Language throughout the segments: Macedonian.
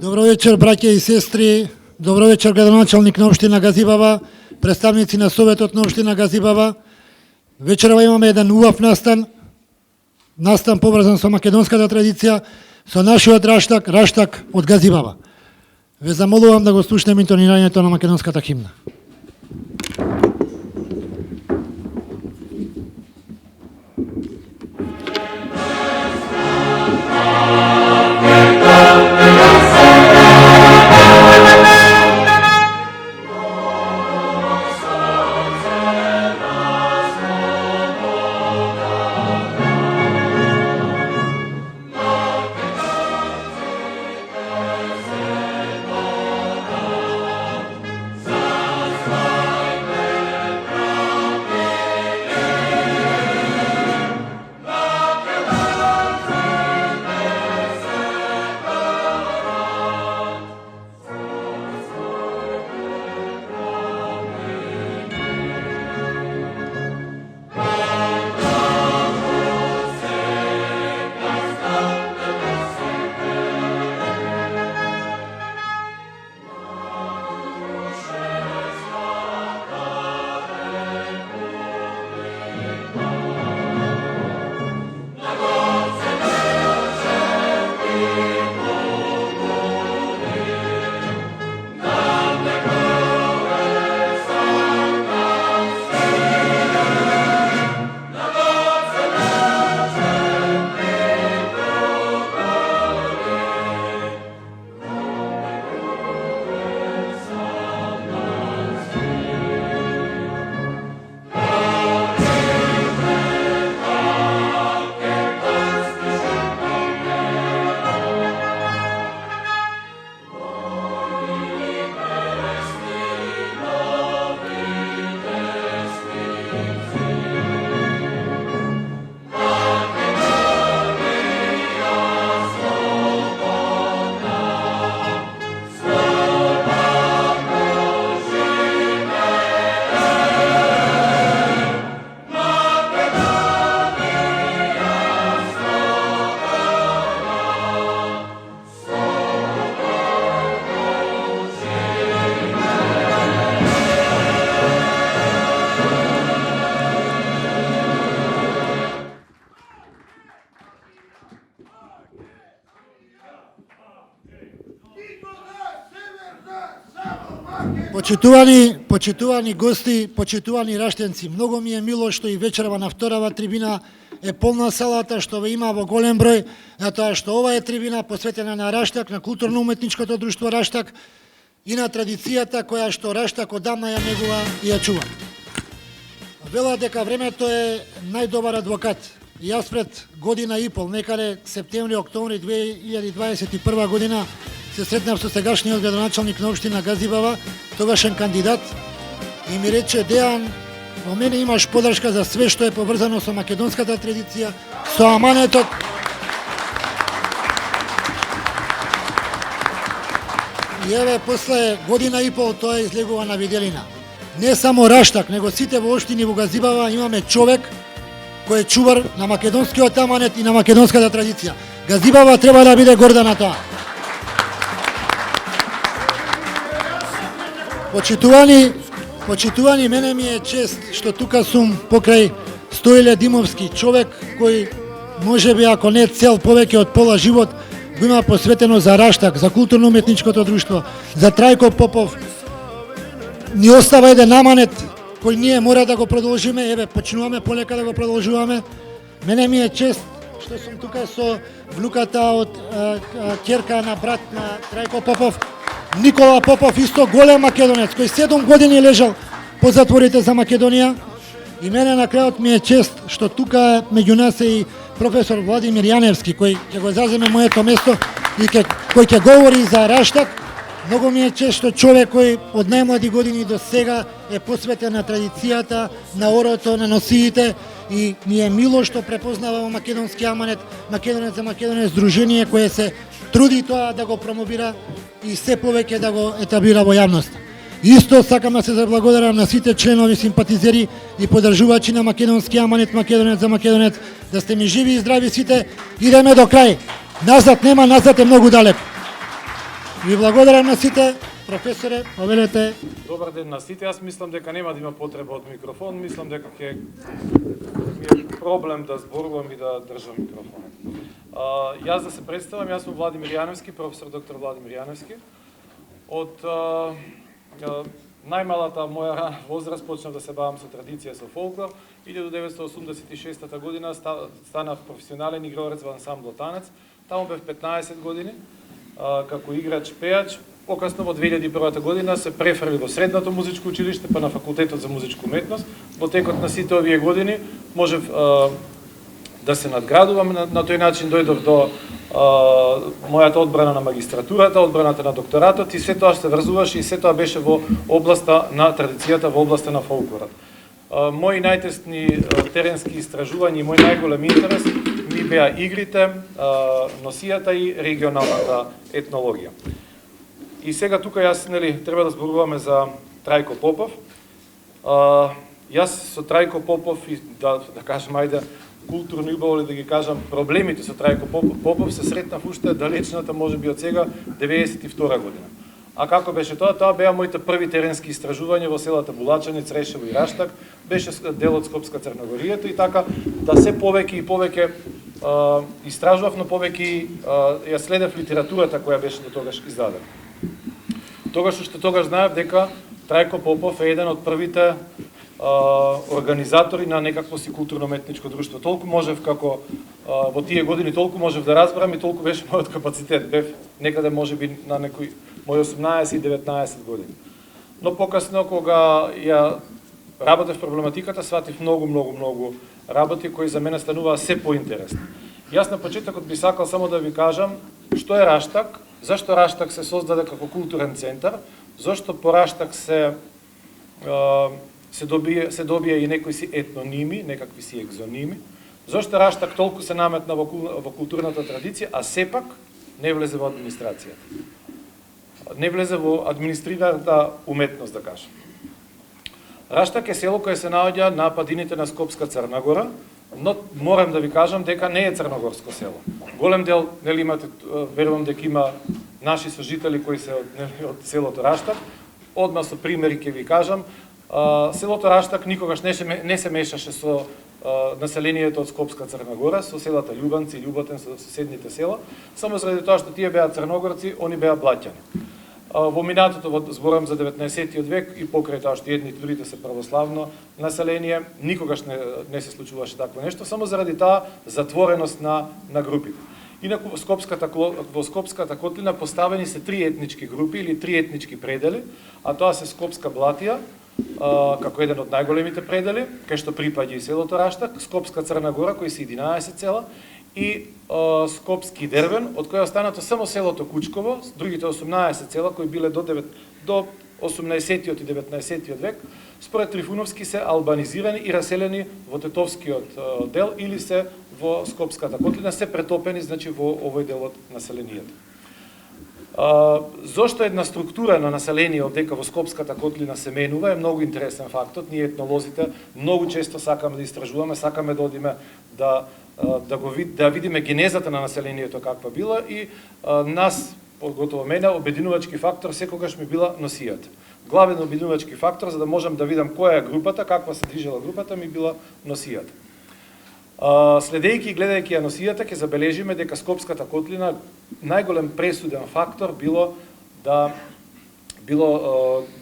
Добро вечер, браќа и сестри. Добро вечер, градоначалник на општина Газибаба, представници на Советот на општина Газибаба. Вечерва имаме еден убав настан поврзан со македонската традиција, со нашиот раштак од Газибаба. Ве замолувам да го слушнеме интонирањето на македонската химна. Почитувани гости, почитувани раштенци, многу ми е мило што и вечерва на вторава трибина е полна салата, што ве има во голем број, затоа што ова е трибина посветена на Раштак, на културно-уметничкото друштво Раштак и на традицијата која што Раштак одамна ја негува и ја чува. Вела дека времето е најдобар адвокат. И јас пред година и пол, некаде септември-октомври 2021 година, се сретнав со сегашниот градоначалник на општина Газибава, тогашен кандидат, и ми рече: Дејан, во мене имаш подршка за све што е поврзано со македонската традиција, со аманетот. И еве, после година и пол тоа излегува на виделина. Не само Раштак, него сите во општини во Газибава имаме човек кој е чувар на македонскиот аманет и на македонската традиција. Газибава треба да биде горда на тоа. Почитувани, мене ми е чест што тука сум покрај Стоиле Димовски, човек кој можеби, ако не цел, повеќе од пола живот го има посветено за Раштак, за културно-уметничкото друштво, за Трајко Попов. Ни остава еден аманет кој ние мора да го продолжиме, еве, почнуваме полека да го продолжуваме. Мене ми е чест што сум тука со внуката од ќерка на брат на Трајко Попов, Никола Попов, исто голем македонец, кој 7 години лежал по затворите за Македонија. И мене на крајот ми е чест што тука меѓу нас е и професор Владимир Јаневски, кој ќе го заземе моето место и кој ќе говори за Раштак. Многу ми е чест што човек кој од најмлади години до сега е посветен на традицијата, на орото, на носиите, и ми е мило што препознава во македонски аманет, Македонец за Македонец здружение кое се труди тоа да го промовира и се повеќе да го етабира во јавност. Исто сакам да се заблагодарам на сите членови, симпатизери и поддржувачи на македонски аманет, Македонец за Македонец, да сте ми живи и здрави сите. Идеме до крај. Назад нема, назад е многу далек. Ви благодарам на сите. Професоре, повелете. Добар ден на сите. Јас мислам дека нема да има потреба од микрофон. Мислам дека ќе ми е проблем да зборувам и да држам микрофонот. Јас да се представам, јас сум Владимир Јаневски, професор доктор Владимир Јаневски. Од најмалата моја рана возраст почнав да се бавам со традиција, со фолклор. 1986 година станав професионален играорец во ансамбл Танец. Таму бев 15 години како играч, пејач. Покасно во 2001 година се префрли во средното музичко училиште, па на факултетот за музичка уметност. Во текот на сите овие години можев да се надградувам, на тој начин дојдов до мојата одбрана на магистратурата, одбраната на докторатот, и се тоа се врзуваше и се тоа беше во областа на традицијата, во областа на фолклорот. Мои најтесни теренски истражувања и мој најголем интерес ми беа игрите, носијата и регионалната етнологија. И сега тука јас, треба да зборуваме за Трајко Попов. Јас со Трајко Попов, и да кажам, ајде, културно убаво ли да ги кажам, проблемите со Трајко Попов се сретнав уште далечната, можеби од сега, 92 година. А како беше тоа? Тоа беа моите први теренски истражувања во селата Булачани, Црешево и Раштак, беше дел од Скопска Црногоријата, и така да се повеќе и повеќе истражував, но повеќе ја следев литературата која беше до тогаш издадена. Тогаш уште тогаш знаев дека Трајко Попов е еден од првите организатори на некакво си културно-уметничко друштво. Толку можев како во тие години, толку можев да разберам и толку беше мојот капацитет. Бев некаде можеби на некои мои 18 и 19 години. Но покасно кога ја работев проблематиката, сватив многу работи кои за мене стануваа се поинтересни. Јас на почетокот би сакал само да ви кажам што е Раштак, зашто Раштак се создаде како културен центар, зашто по Раштак се добија и некои си етноними, некакви си екзоними, зашто Раштак толку се наметна во културната традиција, а сепак не влезе во администрацијата. Не влезе во администрираната уметност, да кажам. Раштак е село кое се наоѓа на падините на Скопска Црна Гора, но морам да ви кажам дека не е црногорско село. Голем дел, имате, верувам дека има наши сожители кои се од селото Раштак. Одма со примери ќе ви кажам, селото Раштак никогаш не се мешаше со населението од Скопска Црна Гора, со селата Љубанци, Љуботен, со соседните села, само заради тоа што тие беа црногорци, они беа блаќани. Во минатото, зборам за 19. век, и покрај тоа што едни другите се православно население, никогаш не се случуваше такво нешто, само заради таа затвореност на групите. Инаку во Скопската котлина поставени се три етнички групи или три етнички предели, а тоа се Скопска Блатија, како еден од најголемите предели, кај што припаѓа и селото Раштак, Скопска Црна Гора, кои се 11 села, и Скопски Дервен, од кој е останато само селото Кучково, другите 18 села кои биле до 18-тиот и 19-тиот век, според Трифуновски се албанизирани и раселени во Тетовскиот дел или се во Скопската котлина, се претопени, значи, во овој дел од населението. Зошто една структура на население одека во Скопската котлина се менува е многу интересен фактот. Ние етнолозите многу често сакаме да истражуваме, сакаме да одиме да видиме генезата на населението каква била и нас, поготово мене, обединувачки фактор секогаш ми била носијата. Главен обединувачки фактор за да можам да видам која е групата, каква се движела групата, ми била носијата. Следејќи и гледајќи ја носијата, ќе забележиме дека Скопската котлина најголем пресуден фактор било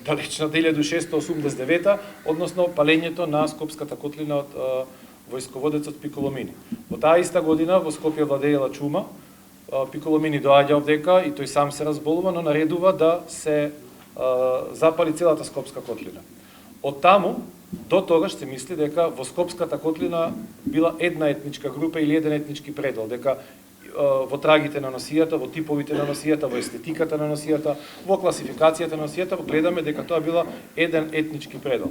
далечна 1689, односно палењето на Скопската котлина од војсководецот Пиколомини. Во таа иста година во Скопје владеела чума, Пиколомини доаѓа овдека и тој сам се разболува, но наредува да се запали целата Скопска котлина. Од таму до тогаш се мисли дека во Скопската котлина била една етничка група или еден етнички предел, дека во трагите на носијата, во типовите на носијата, во естетиката на носијата, во класификацијата на носијата, гледаме дека тоа била еден етнички предел.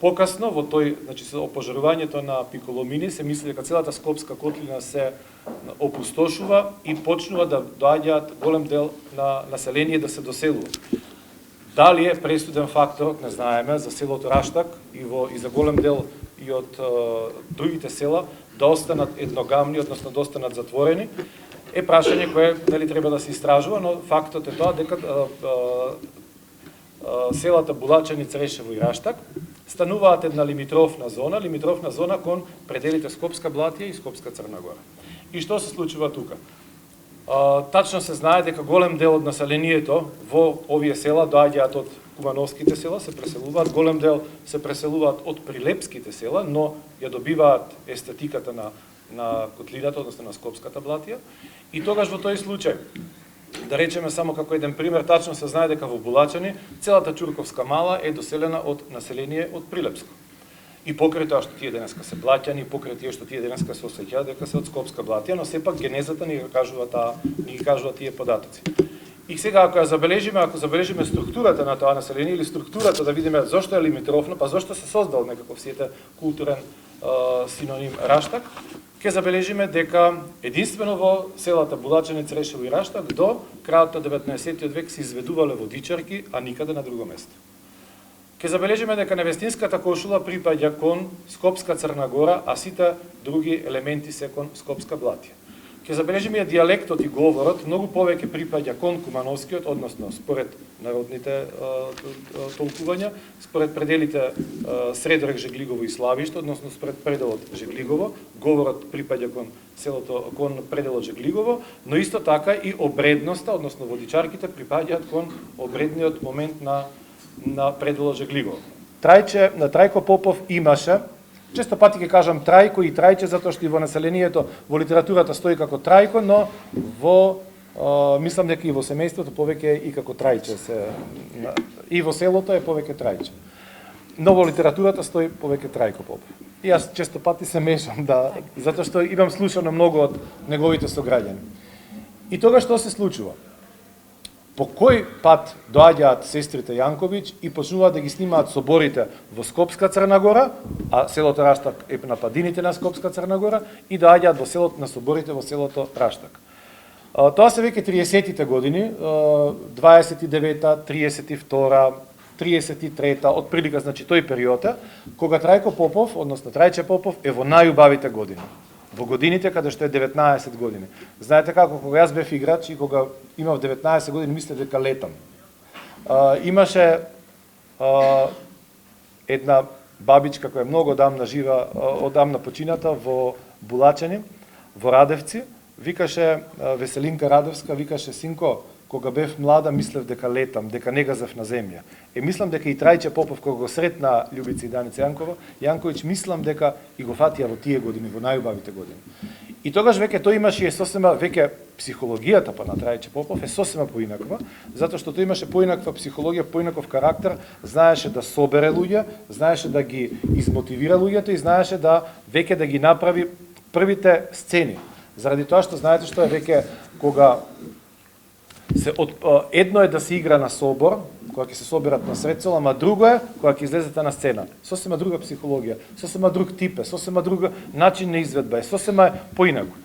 Покасно, во тој, значи, со опожарувањето на Пиколомини, се мисли дека целата Скопска котлина се опустошува и почнува да доаѓаат голем дел на население да се доселува. Дали е пресуден фактор, не знаеме, за селото Раштак и за голем дел и од другите села да останат едногамни, односно да останат затворени, е прашање кое дали треба да се истражува, но фактот е тоа дека селата Булачани, Црешево и Раштак стануваат една лимитрофна зона кон пределите Скопска Блатија и Скопска Црна Гора. И што се случува тука? Тачно се знае дека голем дел од населението во овие села доаѓаат од кумановските села, се преселуваат, голем дел се преселуваат од прилепските села, но ја добиваат естетиката на котлината, односно на Скопската Блатија. И тогаш во тој случај, да речеме само како еден пример, тачно се знае дека во Булачани целата Ќурковска мала е доселена од население од Прилепско. И покрај тоа што тие денеска се Блаќани, покрај тие што тие денеска се осеќаат дека се од Скопска Блатија, но сепак генезата ни ги кажува тие податоци. И сега ако забележиме структурата на тоа население или структурата да видиме зошто е лимитрофно, па зошто се создал некаков сите културен синоним Раштак, ќе забележиме дека единствено во селата Булачани, Црешево и Раштак до крајот на 19-тиот век се изведувале водичарки, а никаде на друго место. Ќе забележиме дека невестинската кошула припаѓа кон Скопска Црна Гора, а сите други елементи се кон Скопска Блатија. Ќе забележиме и диалектот и говорот многу повеќе припаѓа кон кумановскиот, односно според народните толкувања, според пределите Средорек, Жеглигово и Славиште, односно според пределот Жеглигово, говорот припаѓа кон пределот Жеглигово, но исто така и обредноста, односно водичарките припаѓаат кон обредниот момент на пределот Жеглигово. На Трајко Попов имаше, често пати ќе кажам Трајко и Трајче, затоа што и во населението, во литературата стои како Трајко, но мислам дека и во семејството повеќе и како Трајче и во селото е повеќе Трајче. Но во литературата стои повеќе Трајко Попов. И јас често пати се мешам, затоа што имам слушано многу од неговите сограѓани. И тога што се случува? По кој пат доаѓаат сестрите Јанковиќ и почнуваат да ги снимаат соборите во Скопска Црна Гора, а селото Раштак е на падините на Скопска Црна Гора, и доаѓаат во селото на соборите во селото Раштак. Тоа се веќе 30-тите години, 29-та, 32-та, 33-та, од прилика, значи тој период, кога Трајко Попов, односно Трајче Попов, е во најубавите години. Во годините каде што е 19 години. Знаете како, кога јас бев играч и кога имав 19 години, мислев дека летам. Имаше една бабичка која многу одамна почината во Булачани, во Радевци, викаше Веселинка Радевска, викаше: синко, кога бев млада, мислев дека летам, дека не газев на земја. Мислам дека и Трајче Попов, кога го сретна Љубица и Даница Јанковиќ, мислам дека и го фатија во тие години, во најубавите години. И тогаш веќе тој имаше сосема веќе психологијата па на Трајче Попов е сосема поинаква, затоа што тој имаше поинаква психологија, поинаков карактер, знаеше да собере луѓе, знаеше да ги измотивира луѓето и знаеше да веќе да ги направи првите сцени. Заради тоа што знаете што е веќе кога едно е да се игра на собор, кога ќе се соберат на светцол, ама друго е кога ќе излезете на сцена. Сосема друга психологија, сосема друг тип е, сосема друг начин на изведба е, сосема е поинаку.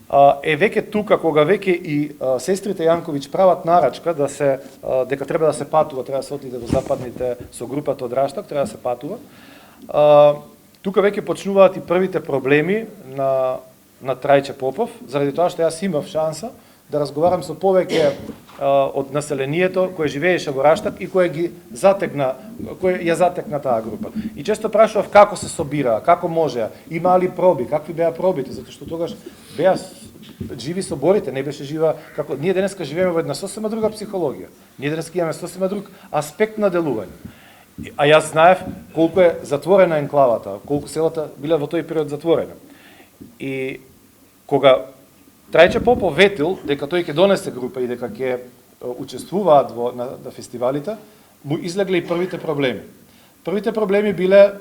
Веќе тука кога веќе и сестрите Јанковиќ прават нарачка да се дека треба да се патува, треба да се отиде во западните со групата од Раштак, треба да се патува. Тука веќе почнуваат и првите проблеми на Трајче Попов, заради тоа што јас имав шанса да разговарам со повеќе од населението кое живееше во Раштак и кое ја затекна таа група. И често прашував како се собираа, како можеа, имаа ли проби, какви беа пробите, затоа што тогаш беа живи соборите, не беше жива како ние денеска живееме во една сосема друга психологија. Ние денеска имаме сосема друг аспект на делување. А јас знаев колку е затворена енклавата, колку селата биле во тој период затворени. И кога Трајче Попов ветил дека тој ќе донесе група и дека ќе учествуваат на фестивалите, му излегле и првите проблеми. Првите проблеми биле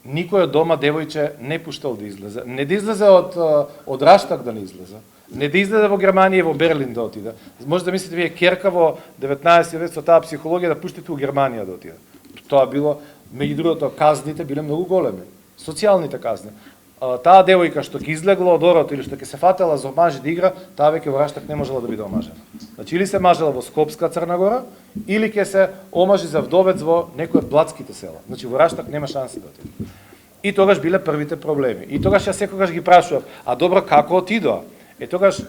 никој од дома девојче не пуштал да излезе. Не да излезе од Раштак да не излезе. Не да излезе во Германија и во Берлин да отиде. Може да мислите вие керка во 19 век со таа психологија да пуштите во Германија да отиде. Тоа било, меѓу другото, казните биле многу големи. Социјалните казни. Таа девојка што ќе излегла од орото или што ќе се фатела за омажи да игра, таа веќе во Раштак не можела да биде омажена. Значи или се мажела во Скопска Црна Гора, или ќе се омажи за вдовец во некој од блатските села. Значи во Раштак нема шанси да отиде. И тогаш биле првите проблеми. И тогаш јас секогаш ги прашував, а добро како отидоа? Тогаш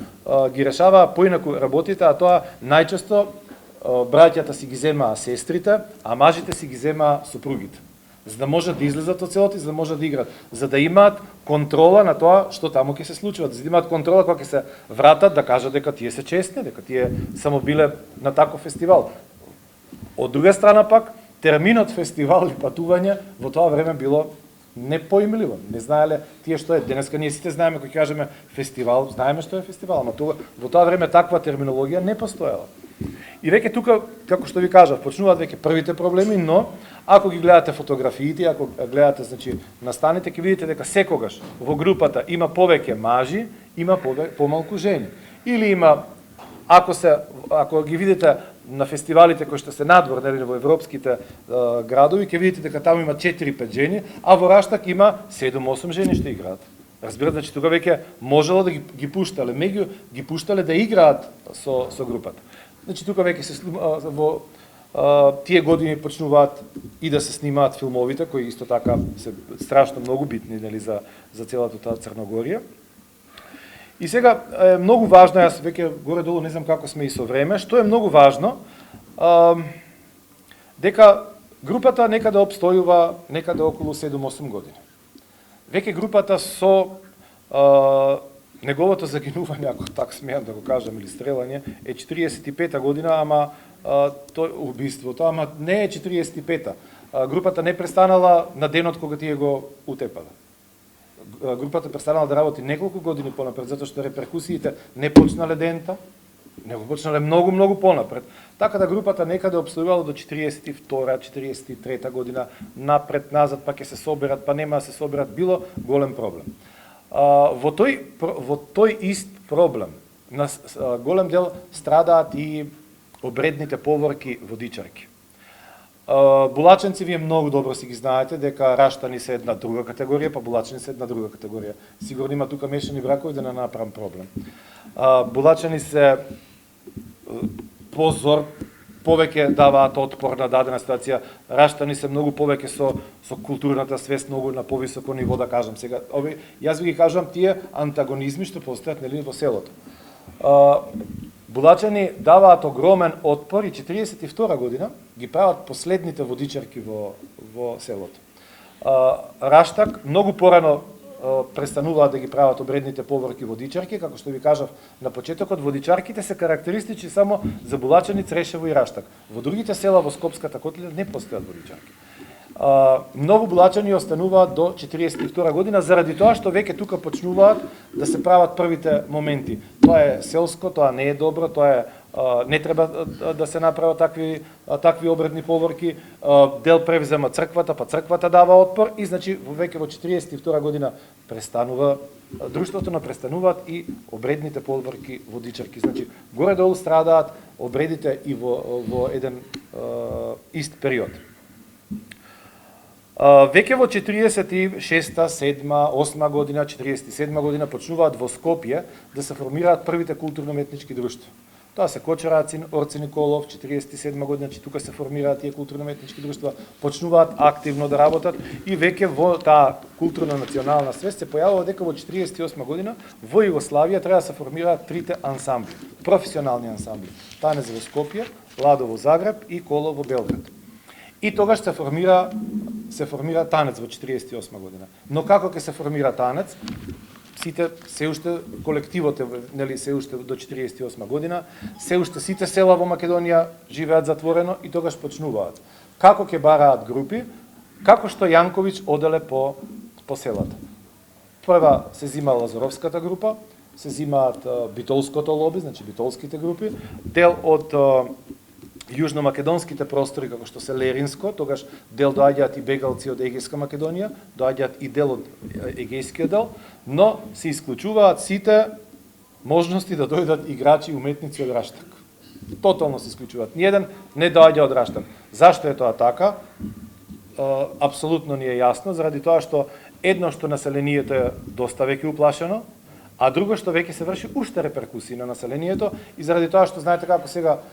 ги решаваа поинаку работите, а тоа најчесто браќата си ги земаа сестрите, а мажите си ги земаа супругите. За да можат да излезат од селото и за да можат да играат, за да имаат контрола на тоа што таму ќе се случува, за да имаат контрола кога ќе се вратат да кажат дека тие се честни, дека тие само биле на таков фестивал. Од друга страна пак, терминот фестивал и патување во тоа време било непоимливо. Не знаеле тие што е. Денеска ние сите знаеме кога кажеме фестивал, знаеме што е фестивал, ама во тоа време таква терминологија не постоела. И веќе тука, како што ви кажав, почнуваат веќе првите проблеми, но ако ги гледате фотографиите, ако гледате значи настаните, ќе видите дека секогаш во групата има повеќе мажи, има помалку жени. Или има ако ги видите на фестивалите кои што се надвор, нели во европските градови, ќе видите дека таму има 4-5 жени, а во Раштак има 7-8 жени што играат. Разбирате, значи тога веќе можело да ги пуштале, меѓу ги пуштале да играат со групата. Значи тука веќе се во тие години почнуваат и да се снимаат филмовите кои исто така се страшно многу битни нели за целата таа Црногорија. И сега е многу важно, јас веќе горе-долу не знам како сме и со време, што е многу важно, дека групата некаде обстојува некаде околу 7-8 години. Веќе групата со неговото загинување, ако так смеам да го кажам, или стрелање, е 45-та година, ама тој убиството, ама не е 45-та. Групата не престанала на денот кога тие го утепале. Групата престанала да работи неколку години понапред, затоа што реперкусиите не почнале дента, него почнале многу понапред. Така да групата некаде обстојувала до 42-та, 43-та година, напред, назад, па ќе се соберат, па нема да се соберат, било голем проблем. Во тој ист проблем, на голем дел страдаат и обредните поворки водичарки. Булаченци вие многу добро си ги знаете дека раштани се една друга категорија, па булачани се една друга категорија. Сигурно има тука мешани бракови да не направам проблем. Булачани се позор, повеќе даваат отпор на дадена ситуација. Раштани се многу повеќе со културната свест, многу на повисоко ниво, да кажам сега. Јас ви ги кажувам тие антагонизми што постојат нели во селото. Булачани даваат огромен отпор и 42 година ги прават последните водичарки во селото. Раштак многу порано престануваат да ги прават обредните поворки водичарки, како што ви кажав на почетокот, водичарките се карактеристични само за Булачани, Црешево и Раштак. Во другите села во Скопската котлина не постојат водичарки. Многу булачани остануваат до 42 година заради тоа што веќе тука почнуваат да се прават првите моменти. Тоа е селско, тоа не е добро, тоа е не треба да се направат такви обредни поворки. Дел превзема црквата, па црквата дава отпор и значи веќе во 42 година престанува друштвото, престануваат и обредните поворки водичарки. Значи горе-долу страдаат обредите и во еден ист период. Веќе во 46-та, 7-та, 8-та година, 47-та година почнуваат во Скопје да се формираат првите културно-уметнички друштва. Тоа се Кочарацин, Орце Николов, 47 година, че тука се формираат тие културно-уметнички друштва, почнуваат активно да работат и веќе во таа културно-национална свест се појавува дека во 48 година во Југославија треба да се формираат трите ансамбли, професионални ансамбли. Танец во Скопје, Ладо во Загреб и Коло во Белград. И тогаш се формира танец во 48 година. Но како ќе се формира танец? Сите се уште колективот е, нели, се уште до 48 година, се уште сите села во Македонија живеат затворено и тогаш почнуваат. Како ќе бараат групи? Како што Јанковиќ оделе по селата. Прва се зима Лазаровската група, се зимаат битолското лоби, значи битолските групи, дел од јужномакедонските простори, како што се Леринско, тогаш дел доаѓаат и бегалци од Егејска Македонија, доаѓаат и дел од Егејскиот дел, но се исклучуваат сите можности да дојдат играчи и уметници од Раштак. Тотално се исклучуваат. Ниеден не доаѓа од Раштак. Зашто е тоа така? Апсолутно не е јасно, заради тоа што едно што населението е доста веќе уплашено, а друго што веќе се врши уште реперкусии на населението и заради тоа што знаете како сега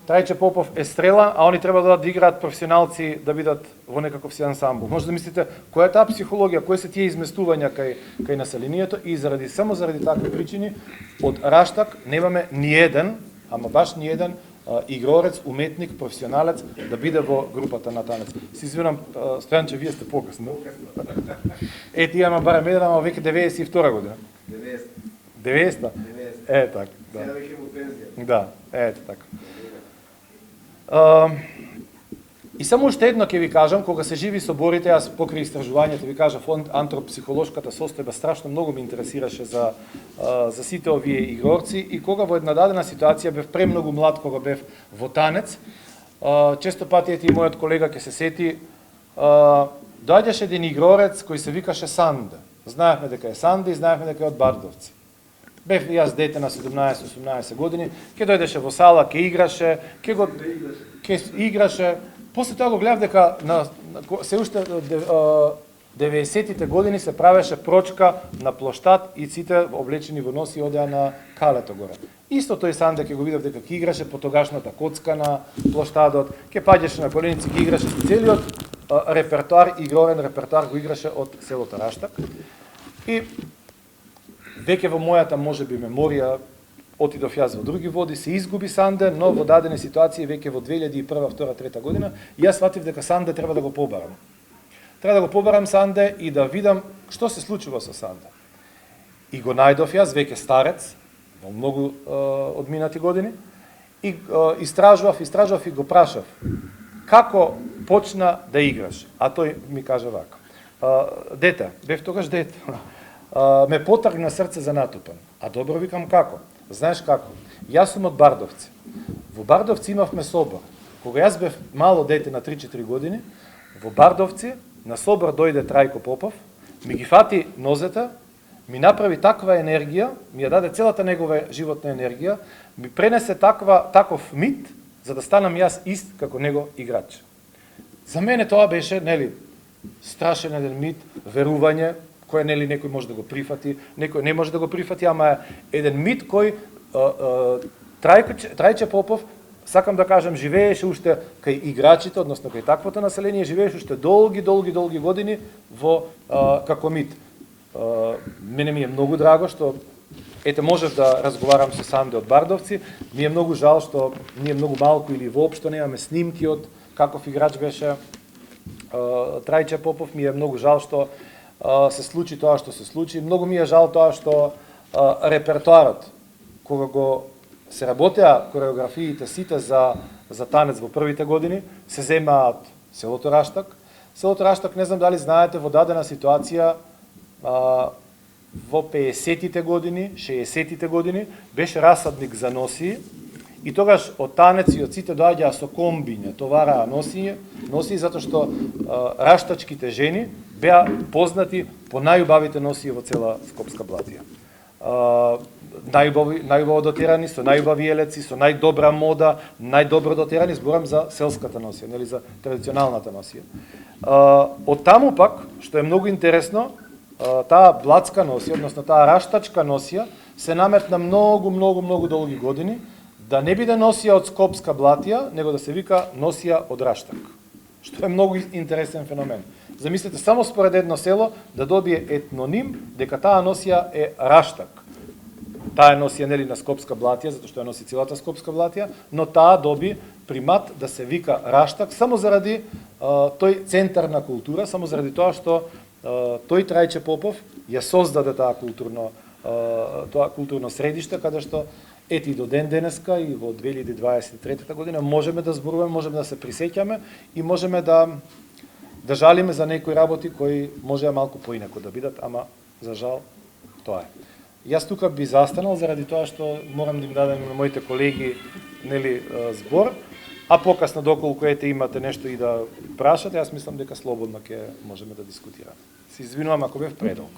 Трајче Попов е стрелан, а они треба да играат професионалци да бидат во некаков си ансамбл. Може да мислите која е таа психологија, кои се тие изместувања кај населението и само заради такви причини од Раштак немаме ниеден, ама баш ниеден игрорец, уметник, професионалец да биде во групата на танец. Се извинам, Стојанче, вие сте покасно. Ти има барем еден, ама веќе 92 година. 90-та? Така. Сега веќе во пензија. Да, така. И само уште едно ќе ви кажам, кога се живи соборите, јас покрај истражувањето ви кажав, антропсихолошката состојба страшно многу ме интересираше за сите овие игрорци и кога во една дадена ситуација бев премногу млад кога бев во танец, често пати и мојот колега ќе се сети, доаѓаше еден игрорец кој се викаше Санде. Знаевме дека е Санде и знаевме дека е од Бардовци. Бев јас дете на 17-18 години, ќе дојдеше во сала, ќе играше, ќе играше. После тоа го гледав дека се уште 90-тите години се правеше прочка на плоштад и сите облечени во носи одеа на калето горе. Исто тој Санде ќе го видев дека ќе играше по тогашната коцка на плоштадот, ќе паѓаше на коленици, ќе играше целиот репертоар, игрорен репертоар го играше од селото Раштак. И веќе во мојата можеби меморија отидов јас во други води, се изгуби Санде, но во дадени ситуации веќе во 2001, 2002, 2003 година јас сватив дека Санде треба да го побарам. Треба да го побарам Санде и да видам што се случува со Санде. И го најдов јас веќе старец, во многу одминати години, и истражував и го прашав како почна да играш. А тој ми кажа вака: дете, бев тогаш дете. Ме потргна срце за натупан. А добро, викам, како? Знаеш како? Јас сум од Бардовци. Во Бардовци имавме собор. Кога јас бев мало дете на 3-4 години, во Бардовци на собор дојде Трајко Попов, ми ги фати нозете, ми направи таква енергија, ми ја даде целата негова животна енергија, ми пренесе таков мит, за да станам јас ист како него играч. За мене тоа беше, нели, страшен еден мит, верување, кој нели некој може да го прифати, некој не може да го прифати, ама еден мит кој Трајче Попов, сакам да кажам, живееше уште кај играчите, односно кај таквото население, живееше уште долги години во како мит. Мене ми е многу драго што можев да разговарам со Санде од Бардовци, ми е многу жал што ние многу малку или воопшто немаме снимки од каков играч беше Трајче Попов, ми е многу жал што се случи тоа што се случи. Многу ми е жал тоа што репертоарот, кога го се работеа кореографиите сите за танец во првите години, се земаат селото Раштак, Селото Раштак, не знам дали знаете, во дадена ситуација во 50-тите години, 60-тите години беше расадник за носии и тогаш од Танец и од сите доаѓаа со комбиња, товараа носии затоа што раштачките жени беа познати по најубавите носии во цела Скопска Блатија. Најубаво дотерани, со најубави елеци, со најдобра мода, најдобро дотерани, зборам за селската носија, нели за традиционалната носија. Од таму пак, што е многу интересно, таа блатска носија, односно таа раштачка носија, се наметна многу долги години, да не биде носија од Скопска Блатија, него да се вика носија од Раштак. Што е многу интересен феномен. Замислете, само според едно село да добие етноним дека таа носија е Раштак. Таа носија нели на Скопска Блатија, затоа што ја носи целата Скопска Блатија, но таа доби примат да се вика Раштак само заради тој центар на култура, само заради тоа што тој Трајче Попов ја создаде тоа културно средиште, каде што ети до ден денеска и во 2023 година можеме да зборуваме, можеме да се присеќаме и можеме да жалиме за некои работи кои можеа малку поинаку да бидат, ама за жал тоа е. Јас тука би застанал заради тоа што морам да им дадем на моите колеги нели збор, а покасно доколку имате нешто и да прашате, јас мислам дека слободно ќе можеме да дискутираме. Се извинувам ако бев предолг.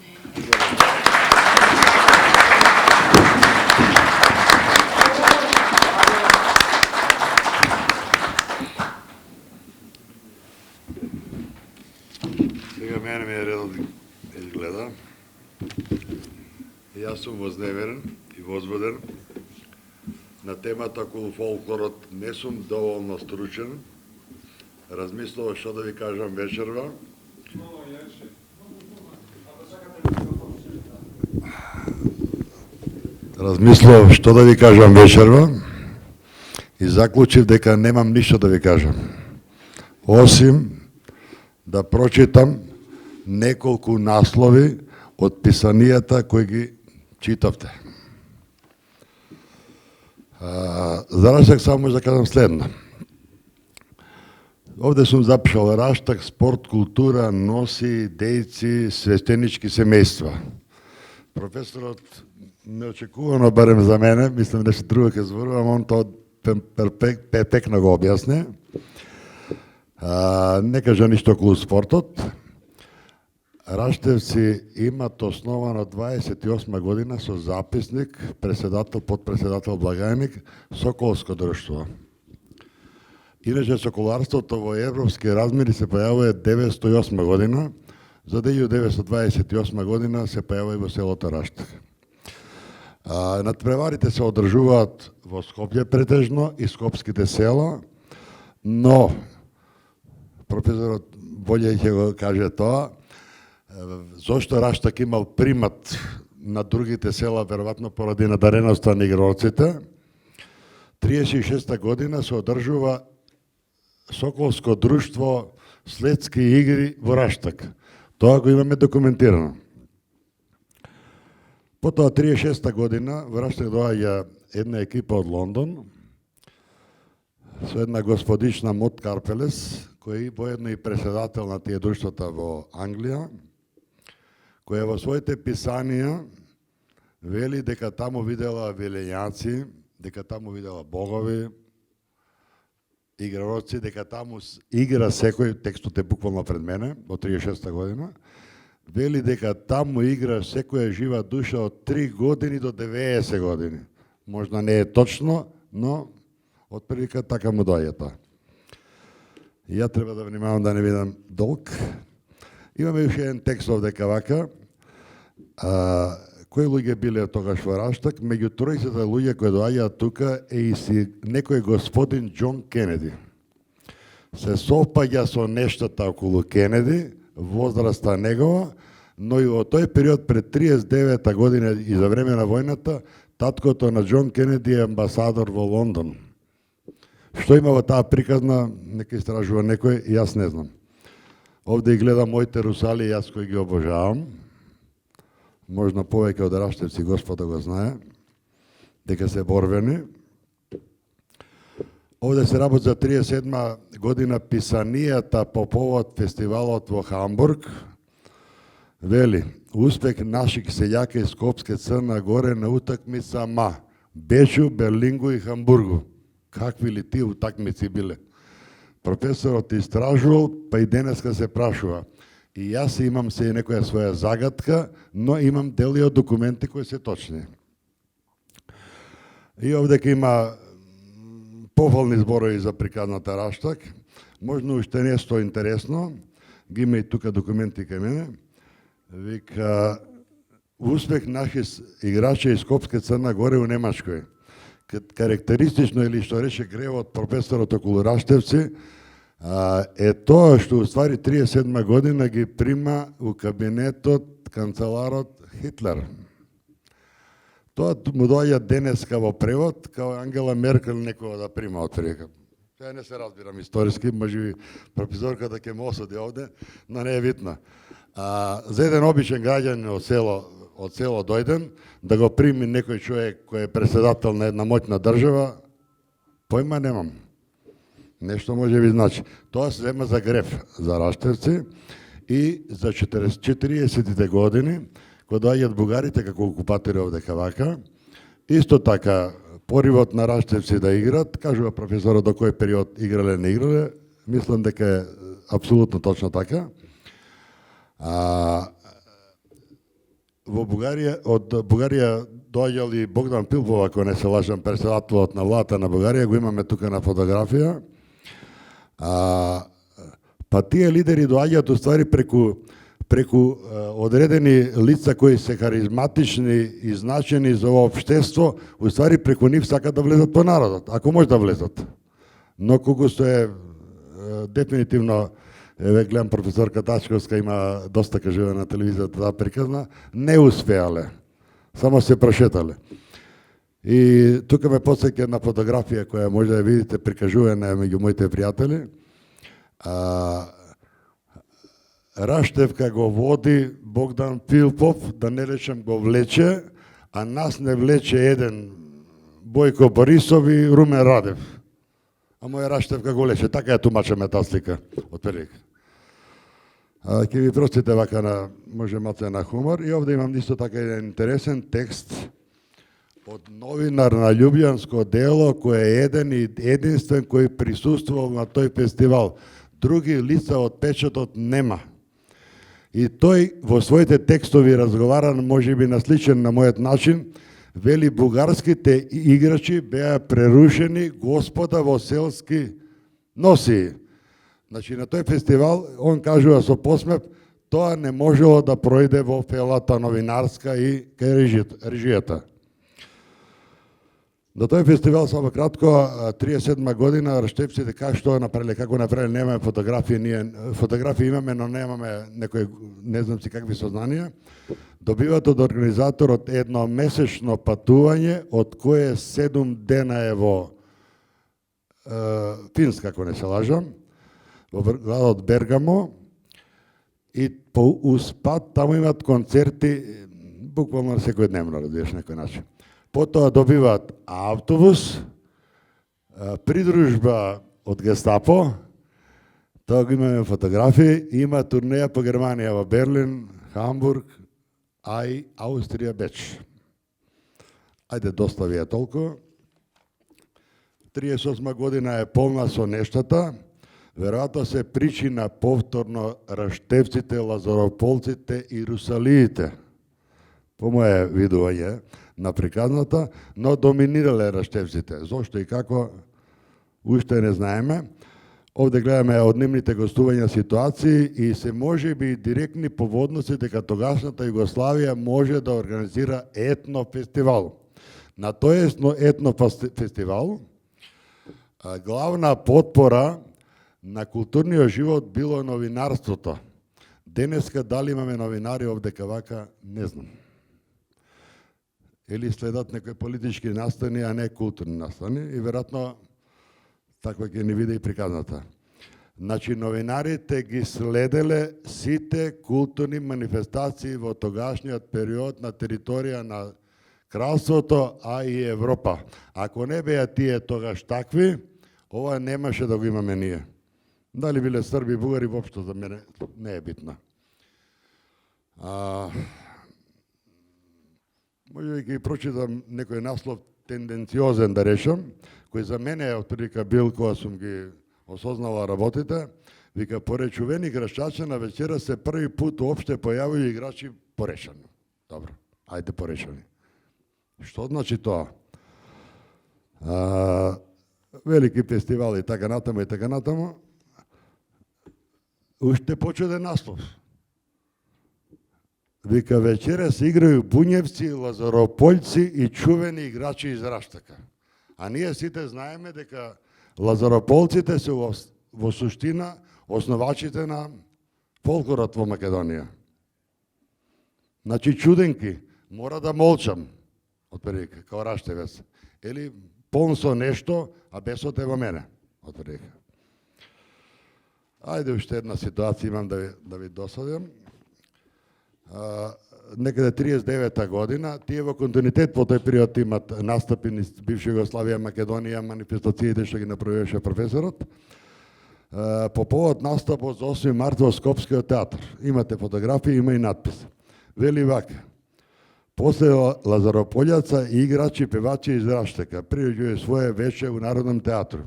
Сега мене ми е редно да изгледа. Јас сум возневерен и возбуден. На темата околу фолклорот не сум доволно стручен. Размислував што да ви кажам вечерва. И заклучив дека немам ништо да ви кажам. Осим да прочитам неколку наслови од писанијата кои ги читавте. За Раштак само да кажам следно. Овде сум запишал Раштак, спорт, култура, носи, дејци, свештенички семејства. Професорот неочекувано, барем за мене, мислам нешто друго ќе зборувам, он тоа перфектно го објасне. Не кажа ништо околу спортот. Раштевци имат основано 28 година со записник, председател, подпредседател, благајник, Соколско друштво. Иначе соколарството во европски размери се појавува 908 година, за 1928 година се појавува и во селото Раштак. Надпреварите се одржуваат во Скопје претежно и скопските села, но професорот боле ќе го каже тоа, зошто Раштак имал примат на другите села, веројатно поради надареноста на игрорците. 36 година се одржува Соколско друштво следски игри во Раштак. Тоа го имаме документирано. Потоа 36 година во Раштак доаѓа една екипа од Лондон со една господична Мот Карпелес, кој воедно и председател на тие друштвата во Англија, која во своите писанија вели дека таму видела велењаци, дека таму видела богови, играроци, дека таму игра секој, текстот е буквално пред мене, од 36 година, вели дека таму игра секоја жива душа од 3 години до 90 години. Можда не е точно, но од прилика така му доаѓа тоа. Ја треба да внимавам да не видам долг. Имаме уште еден текст овдека вака. Кои луѓе биле тогаш во Раштак? Меѓу тројцата луѓе кои доаѓаат тука е и си некој господин Џон Кенеди. Се совпаѓа со нештата околу Кенеди, возраста негова, но и во тој период пред 39 година и за време на војната, таткото на Џон Кенеди е амбасадор во Лондон. Што има во таа приказна, нека истражува некој, јас не знам. Овде и гледам моите русали, јас кои ги обожавам. Можна повеќе од Раштевци, Господа го знае, дека се борбени. Овде се работи за 37 година писанијата по повод фестивалот во Хамбург. Вели, успех наших сељака из Скопске Црна Горе на утакмица Бечу, Берлингу и Хамбургу. Какви ли тие утакмици биле? Професорот истражувал, па и денеска се прашува. И јас имам се некоја своја загадка, но имам дели од документи кои се точни. И овде има пофални зборови за приказната Раштак. Можно уште нешто интересно, ги има и тука документи кај мене. Вика, успех наши играчи из Скопске Црна Горе у Немачкој. Карактеристично, или што рече гревот професорот околу Раштевци, е тоа што уствари 37 година ги прима у кабинетот канцеларот Хитлер. Тоа му доаѓа денеска во превод, као Ангела Меркел некоја да прима од река. Ја не се разбирам историски, може би професорката ќе ме осуди овде, но не е витно. За еден обичен граѓанин од село дојден, да го прими некој човек кој е председател на една моќна држава, појма немам. Нешто може би значи. Тоа се зема за греф за Раштевци и за 40-те години, кога доаѓаат бугарите како окупатори овде кавака, исто така поривот на Раштевци да играт, кажува професорот до кој период играле, не играле, мислам дека е апсолутно точно така. Во Бугарија, од Бугарија доаѓал и Богдан Пилпов, ако не се лажам, председателот на владата на Бугарија, го имаме тука на фотографија. Па тие лидери доаѓаат уствари преку одредени лица кои се харизматични и значени за ова општество, уствари преку нив сакат да влезат по народот, ако може да влезат. Но кога што е дефинитивно, еве гледам професорка Тачковска има доста кажува на телевизијата да приказна, не успеале, само се прошетале. И тука ме подсеќа една фотографија која може да видите прикажувана меѓу моите пријатели. Раштевка го води Богдан Пилпов, да не речем го влече, а нас не влече еден Бојко Борисов и Румен Радев. А моја Раштевка го влече. Така ја тумачаме таа слика од прилика. Ќе ви простите вака на, може малце на хумор. И овде имам исто така еден интересен текст од новинар на Љубљанско дело, кој е еден и единствен кој присуствувал на тој фестивал. Други лица од печатот нема. И тој во своите текстови разговара, може би на сличен на мојот начин, вели бугарските играчи беа прерушени господа во селски носи. Значи на тој фестивал, он кажува со посмев, тоа не можело да пројде во фелата новинарска и кај режијата. На тој фестивал, само кратко, 37 година, Раштевците како што направиле, како направиле, немаме фотографии имаме, но немаме некој, не знам си какви сознанија, добиват од организаторот едно месечно патување, од кое 7 дена е во Финска, ако не се лажам, во градот Бергамо, и по успад таму имат концерти, буквално секојдневно, разбираш, некој начин. Потоа добиваат автобус, придружба од Гестапо, тоа го имаме фотографии, има турнеја по Германија во Берлин, Хамбург, а и Аустрија, Беч. Ајде, доста ви е толку. 38 година е полна со нештата, веројатно се причина повторно Раштевците, Лазарополците и Русалиите. По моје видување на приказната, но доминирале Раштевците. Зошто и како, уште не знаеме. Овде гледаме од нивните гостувања ситуации и се може би директни поводности дека тогашната Југославија може да организира етно фестивал. На тој етно фестивал главна потпора на културниот живот било новинарството. Денеска дали имаме новинари овде кавака, не знам. Или следат некои политички настани, а не културни настани, и веројатно таква ќе ни биде и приказната. Значи, новинарите ги следеле сите културни манифестации во тогашниот период на територија на Кралството, а и Европа. Ако не беа тие тогаш такви, ова немаше да го имаме ние. Дали биле срби, бугари, воопшто за мене не е битно. Може да ги прочитам некој наслов тенденциозен да решам, кој за мене е отприлика бил кога сум ги осознала работите, вика поречувени играчачи на вечера се први пут уопште појавувају играчи порешани. Добро, ајде порешани. Што значи тоа? Велики фестивали и така натаму, уште почуден наслов. Вика вечера се играју Буњевци, Лазарополјци и чувени играчи из Раштака. А ние сите знаеме дека Лазарополците се во суштина основачите на фолклорот во Македонија. Значи чуденки, мора да молчам, отприлика, као Раштевец. Или полн со нешто, а бесот е во мене, отприлика. Ајде уште една ситуација имам да ви досадам. Некаде 39-та година, тие во континуитет по тој период имат настапи низ бивша Југославија, Македонија, манифестациите што ги направуваше професорот, по повод настапот за 8 март во Скопскиот театар. Имате фотографии, има и надпис. Вели вака: после Лазарополјаца и играчи, певачи из Раштака приуѓуе свое вече у Народном театру.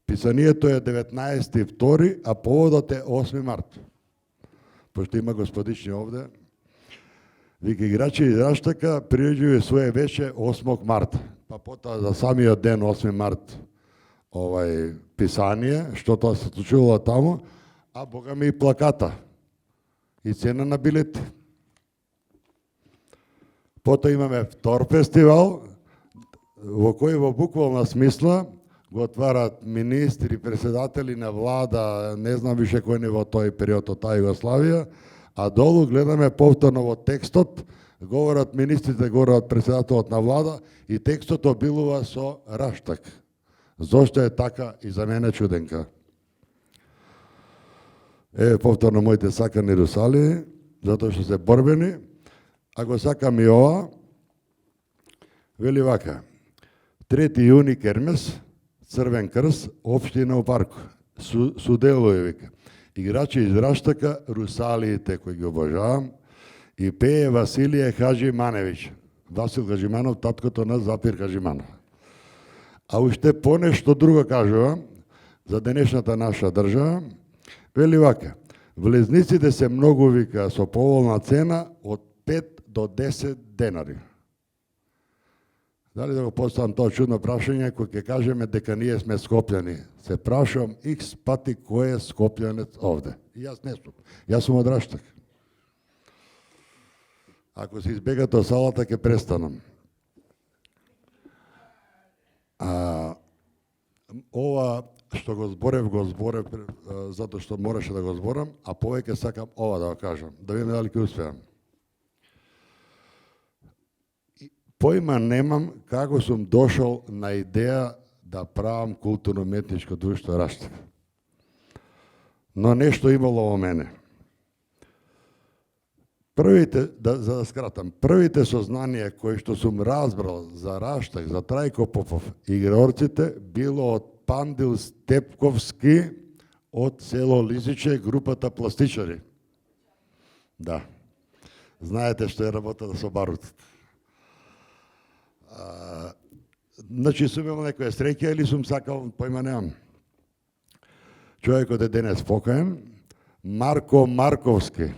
Писанието е 19.2, а поводот е 8 март. Пошто има господични овде. Вика играчи из Раштака приуѓуе свое вече 8 март. Па потоа за самиот ден 8 март писание, што тоа се случувало таму, а бога ми и плаката и цена на билети. Потоа имаме втор фестивал, во кој во буквална смисла го отварат министри, председатели на влада, не знам више кој не во тој период од таа Југославија, а долу гледаме повторно во текстот, говорат министрите, говорат председателот на влада и текстот обилува со Раштак. Зошто е така и за мене чуденка. Повторно моите сакани русали, затоа што се борбени, а го сакам и ова, вели вака: 3. јуни кермес, Црвен крст, општина у парку. Суделуе, вика. Играчи из Раштака, русалиите кои ги обожавам, и пее Василije Хаджиманевиќ. Васил Хаджиманов, таткото на Запир Хаджиманов. А уште понешто друго кажува за денешната наша држава. Вели вака: влезниците се многу, вика, со поволна цена од 5 до 10 денари. Дали да го поставам тоа чудно прашање, кој ќе кажеме дека ние сме скопјани? Се прашувам икс пати кој е скопјанец овде. И јас не сум. Јас сум од Раштак. Ако се избегат од салата, ќе престанам. Ова што го зборев затоа што мораше да го зборам, а повеќе сакам ова да го кажам, да видиме дали ќе успеам. Појма немам како сум дошол на идеја да правам културно-уметничко друштво Раштак. Но нешто имало во мене. За да скратам, првите сознанија кои што сум разбрал за Раштак, за Трајко Попов и играорците, било од Пандил Степковски од село Лизиче, групата Пластичари. Да. Знаете што е работата со барутот. Значи сум имал некоја среќа или сум сакал, појма немам. Човекот е денес покаен. Марко Марковски,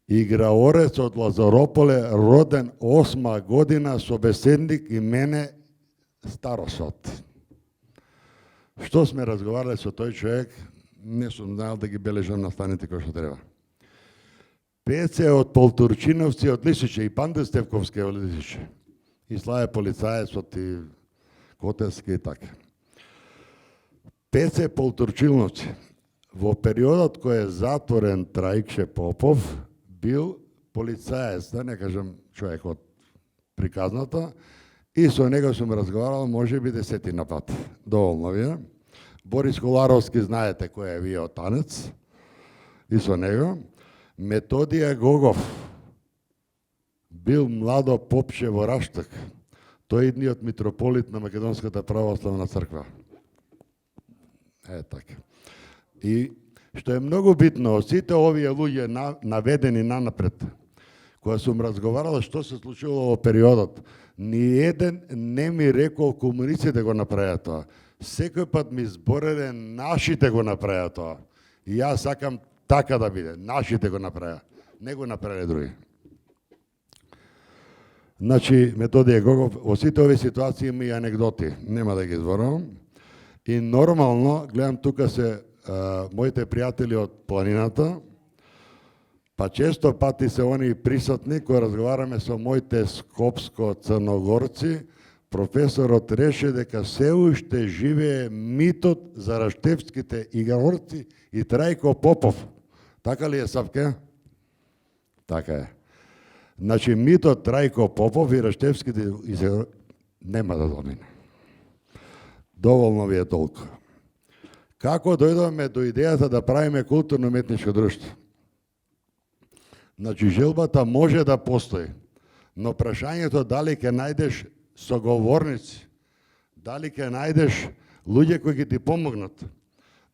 играорец од Лазарополе, роден 8 година, собеседник и мене старосот. Што сме разговарали со тој човек, не сум знаел да ги бележам на станите кој што треба. Пеце од Полтурчиновци од Лисиче и Пандил Степковски од Лисиче. И Славе полицаецот и Котевски и така. Пеце Полтурчиновци. Во периодот кој е затворен Трајкше Попов, бил полицаец, да не кажам човек од приказната, и со него сум разговарал може би 10 на пат. Доволно вие. Борис Коларовски, знаете кој е вие од Танец, и со него. Методија Гогов, бил младо попче во Раштак. Тој едниот митрополит на Македонската православна црква. Така. И што е многу битно, сите овие луѓе наведени нанапред, кога сум разговарал што се случило во периодот, ни еден не ми рекол комунистите го направија тоа. Секој пат ми збореле нашите го направија тоа. И јас сакам така да биде. Нашите го направија. Не го направиле други. Значи, Методије Гогов, во сите овие ситуации има и анегдоти. Нема да ги зборувам. И нормално, гледам тука се моите пријатели од планината, па често пати се они присутни кои разговараме со моите скопско-црногорци, професорот реше дека се уште живее митот за раштевските игрорци и Трајко Попов. Така ли е, Савке? Така е. Значи, митот Трајко Попов и раштевските игрорци нема да домине. Доволно ви е толку. Како дојдовме до идејата да правиме културно-уметничко друштво? Значи, желбата може да постои, но прашањето дали ќе најдеш соговорници, дали ќе најдеш луѓе кои ќе ти помогнат.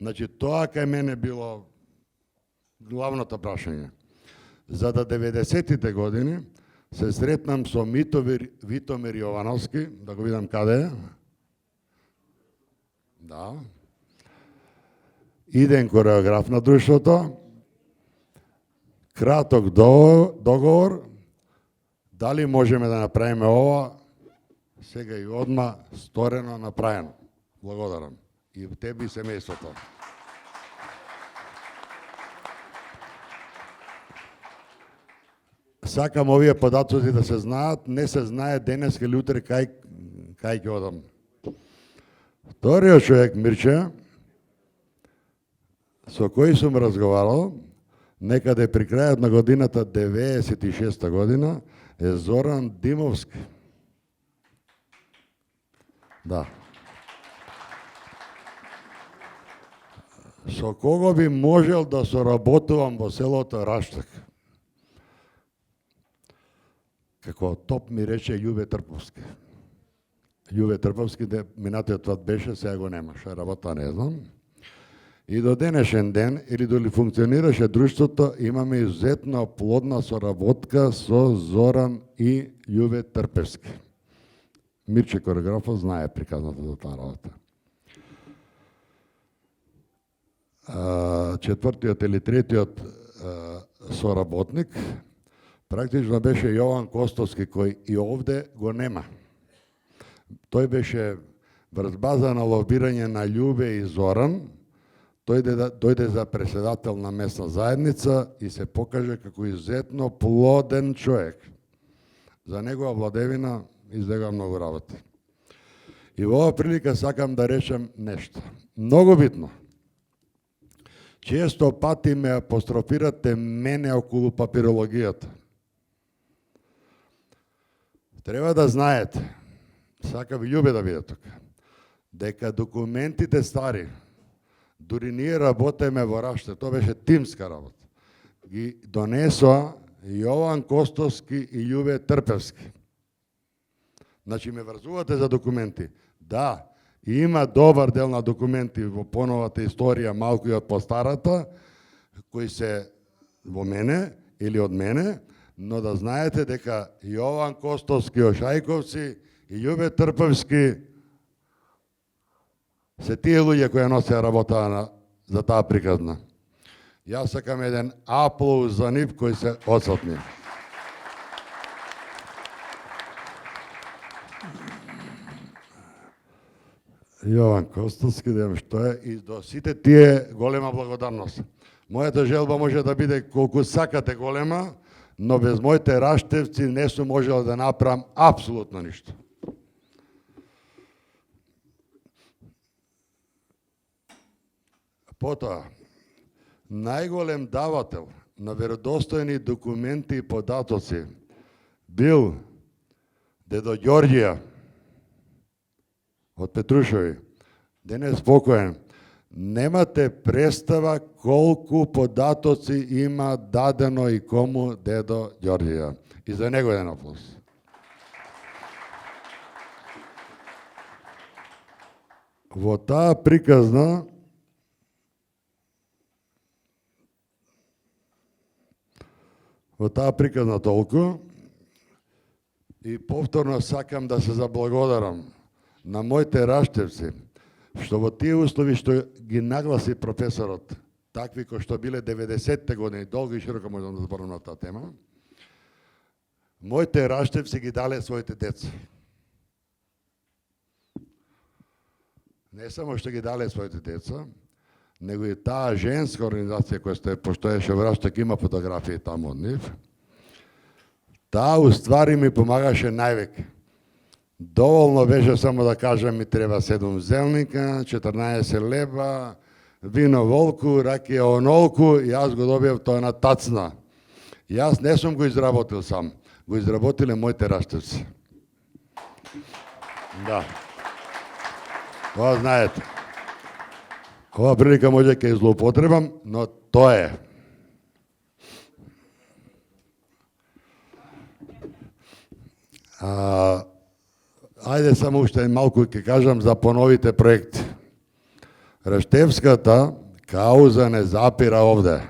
Значи, тоа кај мене било главното прашање. За да 90-тите години се сретнам со Витомир Јовановски, да го видам каде е. Да. Иден кореограф на друштвото, краток договор, дали можеме да направиме ова, сега и одма сторено, направено. Благодарам. И тебе и семејството. Сакам овие податоци да се знаат, не се знае денес или утре кај ќе одам. Вториот човек, Мирче, со кој сум разговарал, некаде при крајот на годината 96-та година, е Зоран Димовски. Да. Со кого би можел да соработувам во селото Раштак? Како топ ми рече Јуве Трповски. Јуве Трповски, минатиот пат беше, сега го нема, ша работа не знам. И до денешен ден, или доли функционираше друштвото, имаме изуzetно плодна соработка со Зоран и Јуве Трпевски. Мирче кореографот знае приказната за таа работа. Четвртиот или третиот соработник практично беше Јован Костовски, кој и овде го нема. Тој беше врз база на лобирање на Љубе и Зоран, дојде за председател на местна заедница и се покаже како изуzetно плоден човек. За негова владевина излега многу работи. И во оваа прилика сакам да речем нешто. Многу битно. Често пати ме апострофирате мене околу папирологијата. Треба да знаете, сака ви Љубе да биде тука, дека документите стари, дури ние работеме во Раштак, тоа беше тимска работа, ги донесоа Јован Костовски и Љубе Трпевски. Значи ме врзувате за документи. Да, има добар дел на документи во поновата историја, малку и од постарата, кои се во мене или од мене, но да знаете дека Јован Костовски, Ошајковци и Љубе Трпевски се тие луѓе кои носеа работа за таа приказна. Јас сакам еден аплауз за нив кои се одсутни. Јован Костовски, да што е, и до сите тие голема благодарност. Мојата желба може да биде колку сакате голема, но без моите раштевци не сум можел да направам апсолутно ништо. Потоа, најголем давател на веродостојни документи и податоци бил дедо Ѓорѓија од Петрушови. Денес спокоен. Немате представа колку податоци има дадено и кому дедо Ѓорѓија. И за него еден аплауз. Во таа приказна Во таа приказна толку. И повторно сакам да се заблагодарам на моите раштевци, што во тие услови што ги нагласи професорот, такви кои што биле 90-те години, долго и широко можам да зборам на таа тема, моите раштевци ги дале своите деца. Не само што ги дале своите деца, него и таа женска организација која постоеше во Раштак, има фотографии таму од нив, таа уствари ми помагаше највеќе. Доволно беше само да кажам ми треба 7 зелника, 14 леба, вино волку, ракија онолку, и јас го добиев тоа на тацна. Јас не сум го изработил сам, го изработиле моите раштевци. Да. Ова знаете. Ова прилика може ќе злоупотребам, но тоа е. Ајде само уште малку ќе кажам за поновите проекти. Раштевската кауза не запира овде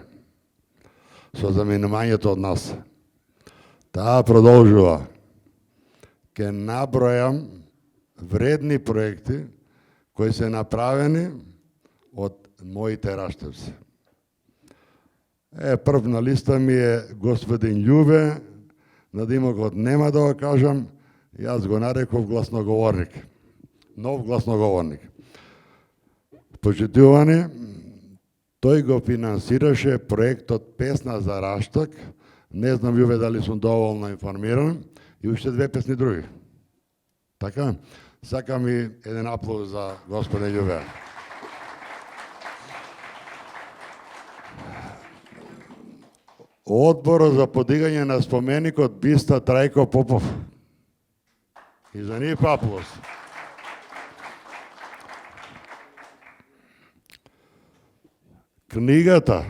со заминувањето од нас. Таа продолжува. Ке набројам вредни проекти кои се направени од моите раштевци. Прв на листа ми е господин Љубе, надимокот нема да го кажам, јас го нареков гласноговорник. Нов гласноговорник. Почитувани, тој го финансираше проектот Песна за Раштак, не знам Љубе дали сум доволно информиран, и уште 2 песни други. Така? Сакам и еден аплауз за господин Љубе. Одборот за подигање на споменикот биста Трајко Попов. И за нив аплауз. Книгата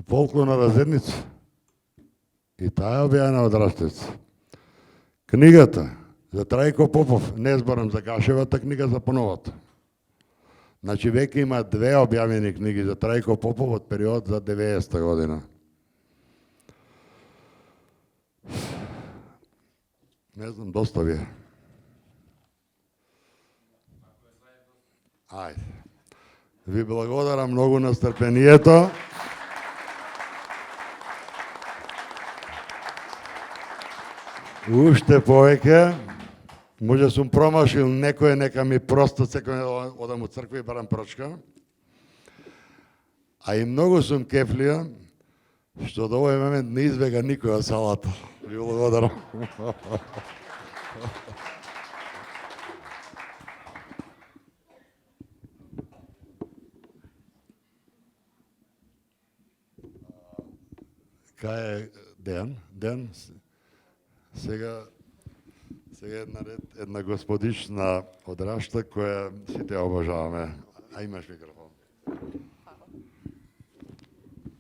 Фолклорна разредница, и таа е објавена од Раштевци. Книгата за Трајко Попов, не зборам за Гашевата книга, за поновата. Значи, веќе има 2 објавени книги за Трајко Попов од период за 90-та година. Не знам, доста ви е. Ајде. Ви благодарам многу на стрпението. Уште повеќе. Може сум промашил некој, нека ми просто секој одам у црква и барам прочка. А и многу сум кефлија, што до овој момент не избега никој од салата. Ви благодарам. Кај е Дејан? Дејан? Сега една господична од Раштак која сите обожаваме. А имаш микрофон.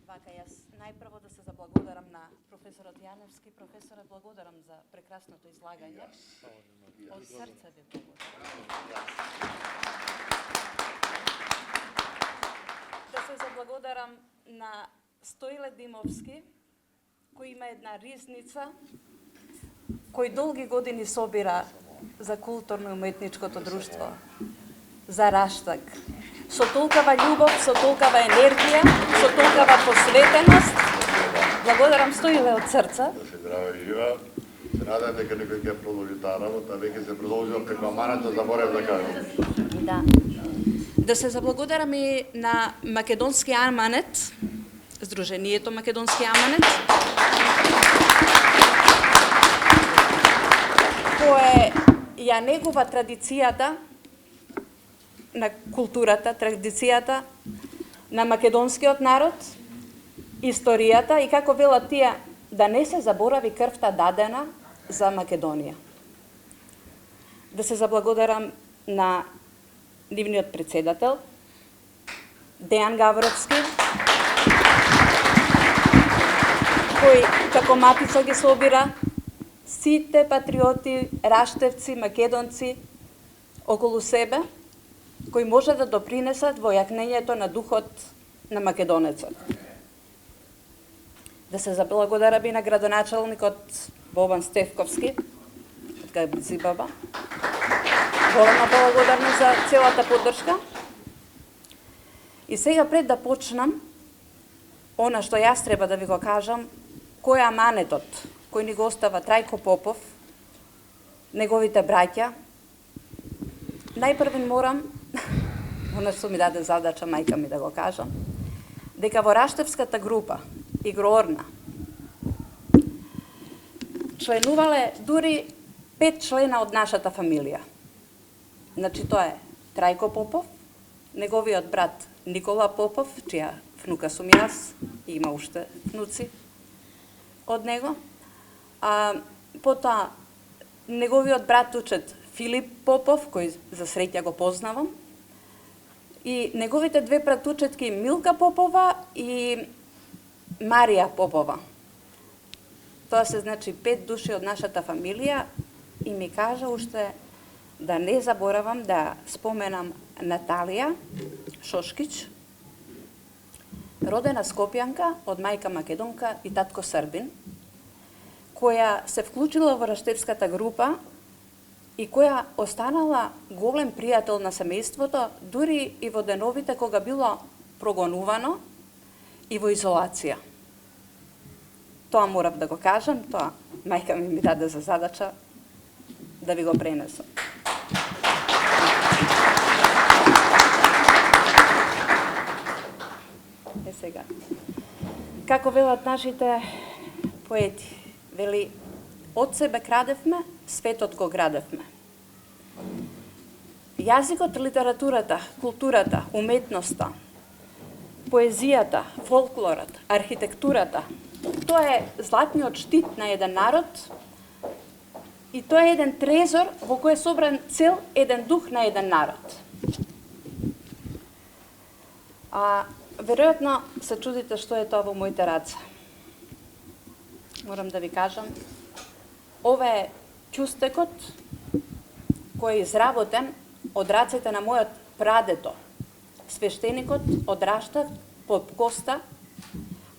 Вака, јас најпрво да се заблагодарам на професорот Јаневски. Професоре, благодарам за прекрасното излагање. Од срце ви благодарам. Да се заблагодарам на Стоиле Димовски, кој има една ризница, кој долги години собира за културно и уметничкото друштво, за Раштак. Со толкава љубов, со толкава енергија, со толкава посветеност. Благодарам Стоиле од срца. Да се здраве и жива. Се надам дека некој ќе продолжи таа работа, веќе се продолжува преку аманато, заборев да кажам. Да. Да се заблагодарам и на Македонски аманет, Сдруженијето Македонски аманет, кое ја негува традицијата на културата, традицијата на македонскиот народ, историјата и како велат тие, да не се заборави крвта дадена за Македонија. Да се заблагодарам на нивниот председател, Дејан Гавровски, кој како матица ги собира сите патриоти, раштевци, македонци околу себе, кои може да допринесат во јакнењето на духот на македонецот. да се заблагодарам и на градоначалникот Бобан Стефковски, од Газибаба. Голема благодарност за целата поддршка. И сега пред да почнам, она што јас треба да ви го кажам, кој е аманетот кој ни го остава Трајко Попов, неговите браќа. Најпрвен морам, она што ми даде задача мајка ми да го кажам, дека во Раштевската група игроорна членувале дури 5 члена од нашата фамилија. Значи тоа е Трајко Попов, неговиот брат Никола Попов, чија внука сум јас, и има уште внуци од него. Потоа неговиот брат учет Филип Попов, кој за среќа го познавам, и неговите две пратучетки Милка Попова и Марија Попова. Тоа се значи 5 души од нашата фамилија и ми кажа уште да не заборавам да споменам Наталија Шошкич, родена Скопјанка од мајка македонка и татко србин, која се вклучила во Раштевската група и која останала голем пријател на семејството, дури и во деновите кога било прогонувано и во изолација. Тоа морав да го кажам, тоа мајка ми даде за задача да ви го пренесам. Сега, како велат нашите поети, вели, од себе крадевме, светот го градевме. Јазикот, литературата, културата, уметноста, поезијата, фолклорот, архитектурата, тоа е златниот штит на еден народ и тоа е еден трезор во кој е собран цел еден дух на еден народ. Веројатно се чудите што е тоа во моите раце. Морам да ви кажам, ова е ќустекот кој е изработен од рацете на мојот прадедо, свештеникот од Раштак, Поп Коста,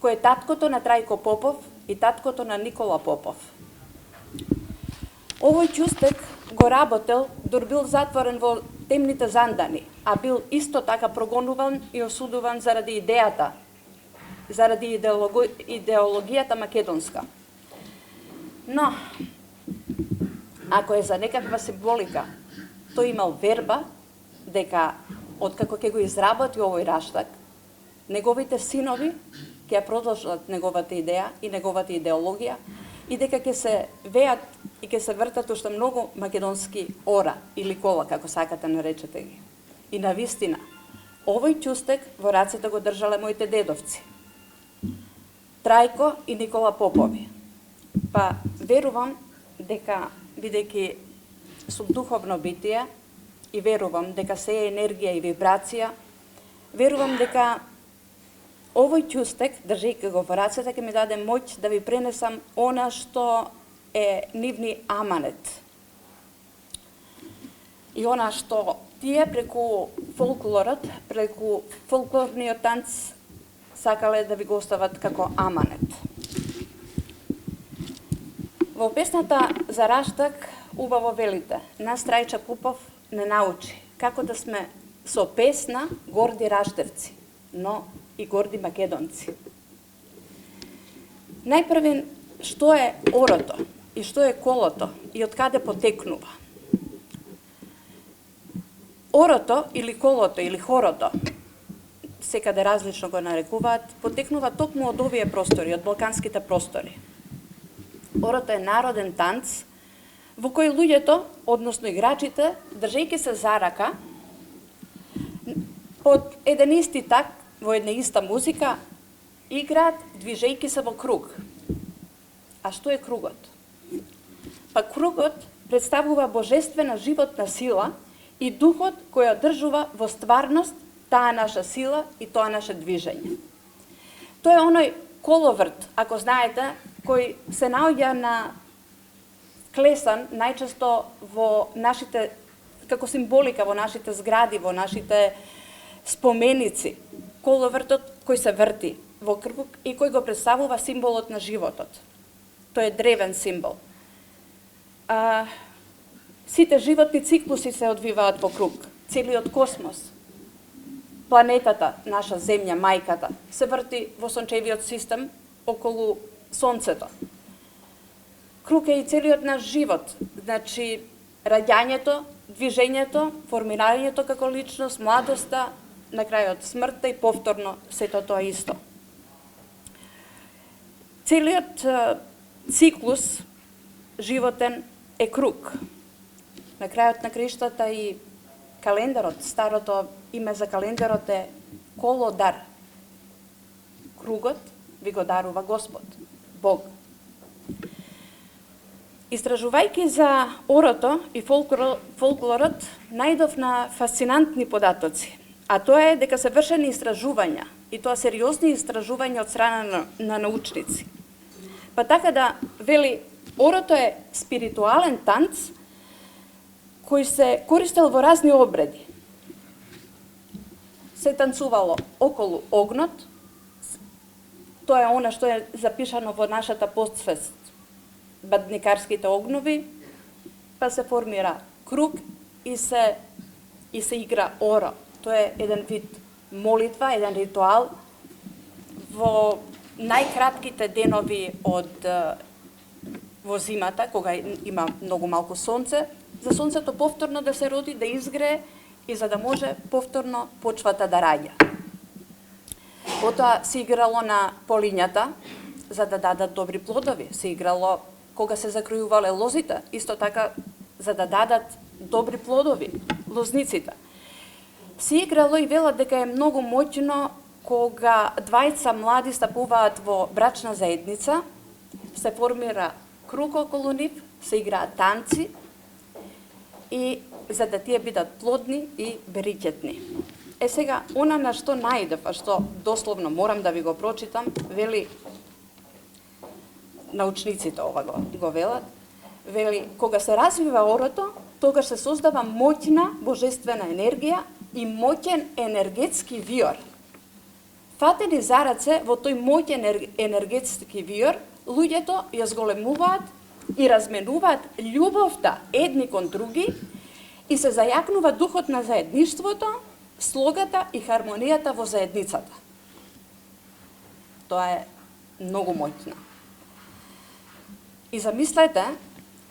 кој е таткото на Трајко Попов и таткото на Никола Попов. Овој ќустек го работел, дур бил затворен во темните зандани, а бил исто така прогонуван и осудуван заради идејата, заради идеологијата македонска. Но, ако е за некаква символика, тој имал верба дека откако ќе го изработи овој Раштак, неговите синови ќе продолжат неговата идеја и неговата идеологија и дека ќе се веат и ќе се вртат уште многу македонски ора или кола, како сакате наречете ги. И навистина, овој ќустек во рацете го држале моите дедовци, Трајко и Никола Попови. Па верувам дека, бидејќи сум духовно битие и верувам дека се е енергија и вибрација, верувам дека овој ќустек, држејќи го во рацете, ќе ми даде моќ да ви пренесам она што е нивни аманет. И она што тие преку фолклорот, преку фолклорниот танц сакале да ви го остават како аманет. Во песната за Раштак убаво велите, нас Трајче Попов не научи како да сме со песна горди раштевци, но и горди македонци. Најпрвен, што е орото и што е колото и од каде потекнува? Орото или колото или хорото, секаде различно го нарекуваат, потекнува токму од овие простори, од балканските простори. Орото е народен танц во кој луѓето, односно играчите, држејќи се за рака, под еден исти так, во една иста музика, играат движејќи се во круг. А што е кругот? Па кругот представува божествена животна сила и духот кој одржува во стварност таа наша сила и тоа наше движење. Тоа е оној коловрт, ако знаете, кој се наоѓа на клесан најчесто во нашите, како символика во нашите згради, во нашите споменици. Коловртот кој се врти. во круг и кој го представува символот на животот. Тој е древен символ. Сите животни циклуси се одвиваат во круг. Целиот космос, планетата, наша земја, мајката, се врти во сончевиот систем околу Сонцето. Круг е и целиот наш живот. Значи, раѓањето, движењето, формирањето како личност, младоста, на крајот смртта и повторно сето тоа исто. Целиот циклус животен е круг. На крајот на краиштата и календарот, старото име за календарот е колодар. Кругот ви го дарува Господ, Бог. Истражувајќи за орото и фолклорот, најдов на фасцинантни податоци, а тоа е дека се вршени истражувања, и тоа сериозни истражувања од страна на научници. Па така да, вели, орото е спиритуален танц кој се користел во разни обреди. Се танцувало околу огнот, тоа е она што е запишано во нашата постсвест, бадникарските огнови, па се формира круг и се игра оро. Тоа е еден вид молитва, еден ритуал во најкратките денови во зимата, кога има многу малку сонце, за сонцето повторно да се роди, да изгрее и за да може повторно почвата да раѓа. Потоа се играло на полињата за да дадат добри плодови, се играло кога се закројувале лозите, исто така за да дадат добри плодови, лозниците. Се играло и велат дека е многу моќно кога двајца млади стапуваат во брачна заедница, се формира круг околу нив, се играат танци и за да тие бидат плодни и берикетни. Сега, она на што најдев, а што дословно морам да ви го прочитам, вели, научниците ова го велат, вели, кога се развива орото, тогаш се создава моќна божествена енергија и моќен енергетски виор. Фатени за раце во тој моќен енергетски виор, луѓето ја зголемуваат и разменуваат љубовта едни кон други и се зајакнува духот на заедништвото, слогата и хармонијата во заедницата. Тоа е многу моќно. И замислете,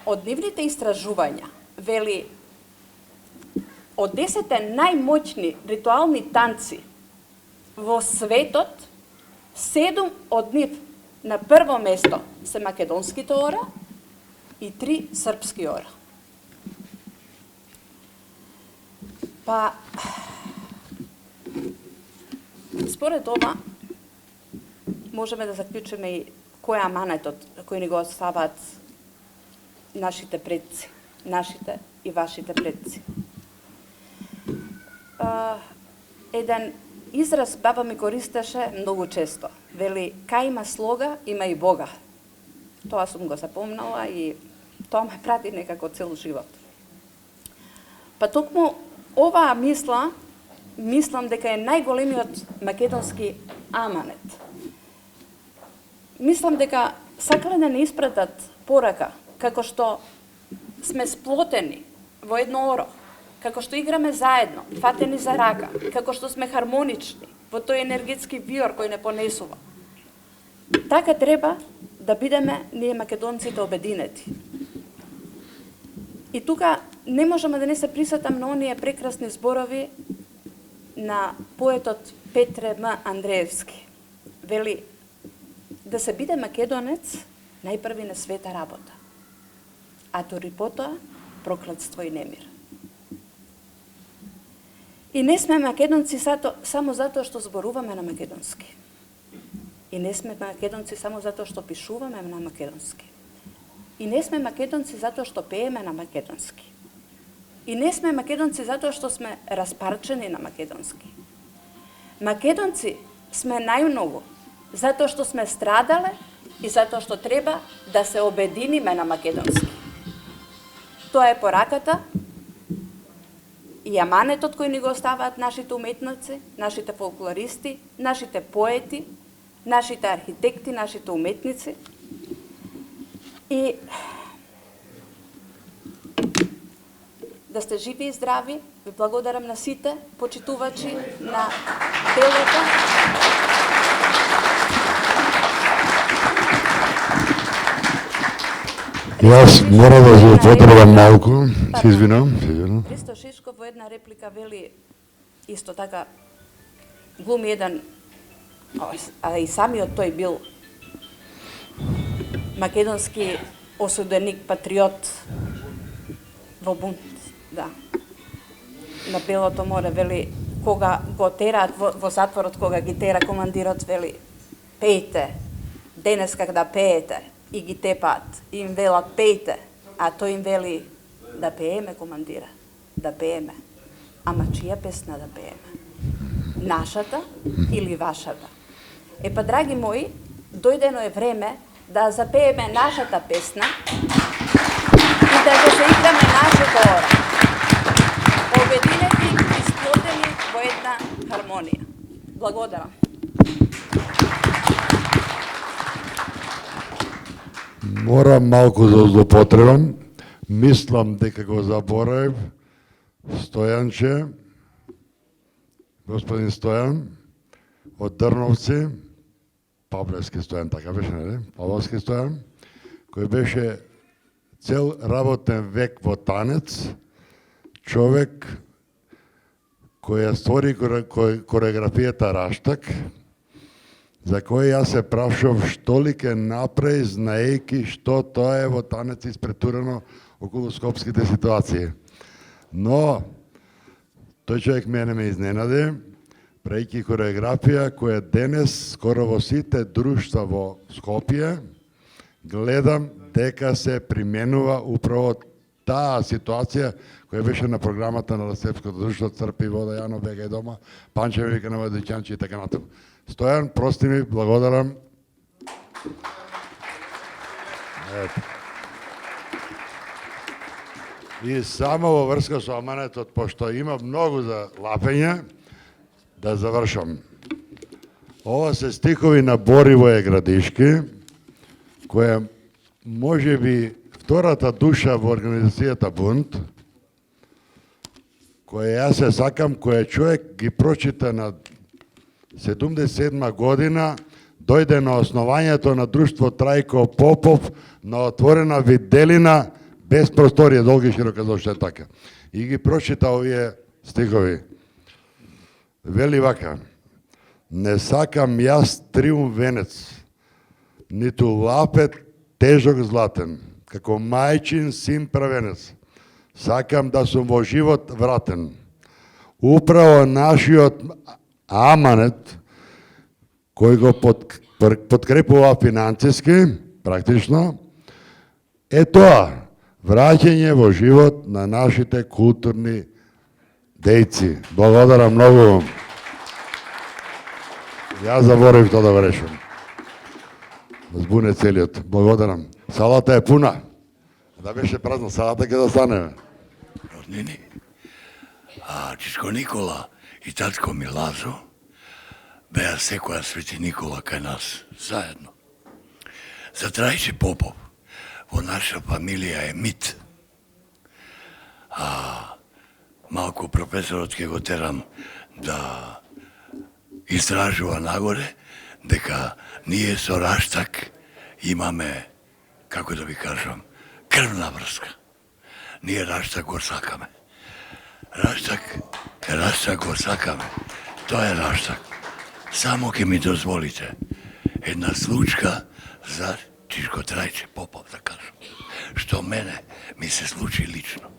од нивните истражувања, вели, од 10 најмоćни ритуални танци во светот, 7 од нив на прво место се македонските ора и 3 српски ора. Па, според ова, можеме да заклучиме и кој е аманетот кој ни го оставаат нашите предци, нашите и вашите предци. Еден израз баба ми користеше многу често. Вели, кај има слога, има и Бога. Тоа сум го запомнала и тоа ме прати некако цел живот. Па токму оваа мислам дека е најголемиот македонски аманет. Мислам дека сакале да не испратат порака, како што сме сплотени во едно оро, како што играме заедно, фатени за рака, како што сме хармонични во тој енергетски виор кој не понесува. Така треба да бидеме ние македонците обединети. И тука не можеме да не се присетам на оние прекрасни зборови на поетот Петре М. Андреевски. Вели, да се биде македонец најпрви на света работа, а тори потоа проклетство и немир. И не сме македонци само затоа што зборуваме на македонски. И не сме македонци само затоа што пишуваме на македонски. И не сме македонци затоа што пееме на македонски. И не сме македонци затоа што сме распарчени на македонски. Македонци сме најмногу затоа што сме страдале и затоа што треба да се обединиме на македонски. Тоа е пораката и аманетот кој ни го оставаат нашите уметници, нашите фолклористи, нашите поети, нашите архитекти, нашите уметници и да сте живи и здрави. Ви благодарам на сите почитувачи на делото. Јас мора да злоупотребам малку, се извинам. Христо Шишков во една реплика вели исто така глуми еден, а и самиот тој бил македонски осуденик, патриот во бунт, да. На Белото море вели кога го тераат во затворот, кога ги тера командирот, вели пејте, денес как да пеете, и ги тепаат, и им велат пејте, а тој им вели да пееме, командира, да пееме. Ама чија песна да пееме? Нашата или вашата? Па, драги мои, дојдено е време да запееме нашата песна и да го се играме нашето ора. Обединети и сплотени во една хармонија. Благодарам. Морам малку да злоупотребам. Мислам дека го заборавив Стојанче, господин Стојан, од Дрновци, Павлевски Стојан, така беше, нели? Павловски Стојан, кој беше цел работен век во танец, човек кој ја створи кореографијата Раштак, за кој јас се прашав што ли ке направи, знаејќи што тоа е во танец испретурено околу скопските ситуации. Но, тој човек мене ме изненади, прајќи кореографија која денес скоро во сите друштва во Скопје, гледам дека се применува управо таа ситуација која беше на програмата на Лесепското друштво Црпи вода, Јано бегај дома, Панчеви вика на Владичанчи и така натаму. Стојан, прости ми, благодарам. И само во врска со аманетот, пошто има многу за лапење, да завршам. Ова се стихови на Боривоје Градишки, која може би втората душа во организацијата Бунт, која јас се сакам, која човек ги прочита на 77 година, дојде на основањето на друштво Трајко Попов на отворена виделина без просторија, долги широка, зашто е така. И ги прочита овие стихови. Вели вака: не сакам јас триумф венец, ниту лапет тежок златен, како мајчин син правенец. Сакам да сум во живот вратен. Управо нашиот аманет, кој го подкрепува финансиски, практично, е тоа, враќање во живот на нашите културни дејци. Благодарам многу. Јас заборавив тоа да го решам. Збуне целиот. Благодарам. Салата е пуна. Да беше празна салата, ќе да стане. Роднини, Чичко Никола и татко ми Лазо беа секоја Свети Никола кај нас, заедно. За Трајче Попов во наша фамилија е мит. Малку професорот ќе го терам да истражува нагоре, дека ние со Раштак имаме, како да ви кажам, крвна врска. Ние Раштак го сакаме. Раштак го сакаме. Тоа е Раштак. Само ќе ми дозволите една случка за Чичко Трајче Попов, да кажам, што мене ми се случи лично.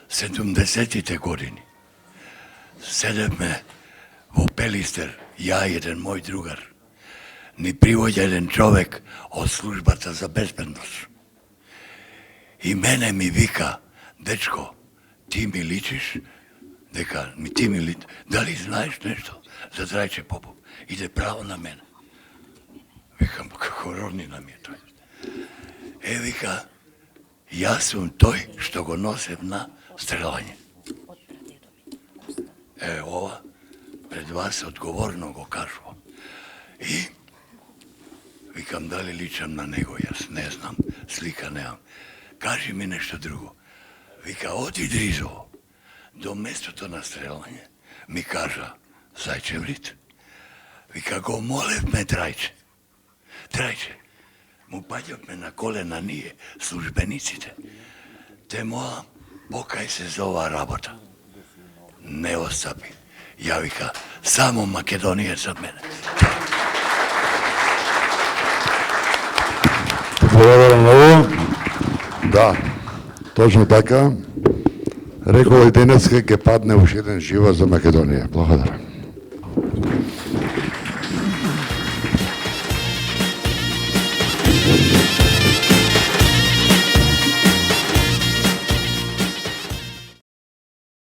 70-тите години седевме во Пелистер, ја и еден мој другар. Ни привоѓа еден човек од службата за безбедност. И мене ми вика: дечко, ти ми личиш, дека ти ми личиш, дали знаеш нешто за Трајче Попов? Иде право на мене. Викам, како роднина ми е тој. Вика, јас сум тој што го носев на стрелање. Ова пред вас одговорно го кажувам. И Викам, дали личам на него, јас не знам, слика немам. Кажи ми нешто друго. Вика, оди Дризо, до местото на стрелање. Ми кажа, Зајчевлит. Вика, го молевме Трајче. Трајче, му паѓавме на колена ние, службениците. Те молам, покај се за оваа работа. Не остапи. Ја вика, само Македонија за мене. Благодарам многу. Да, точно така. Рекол и денеска ќе падне уште еден живот за Македонија. Благодарам.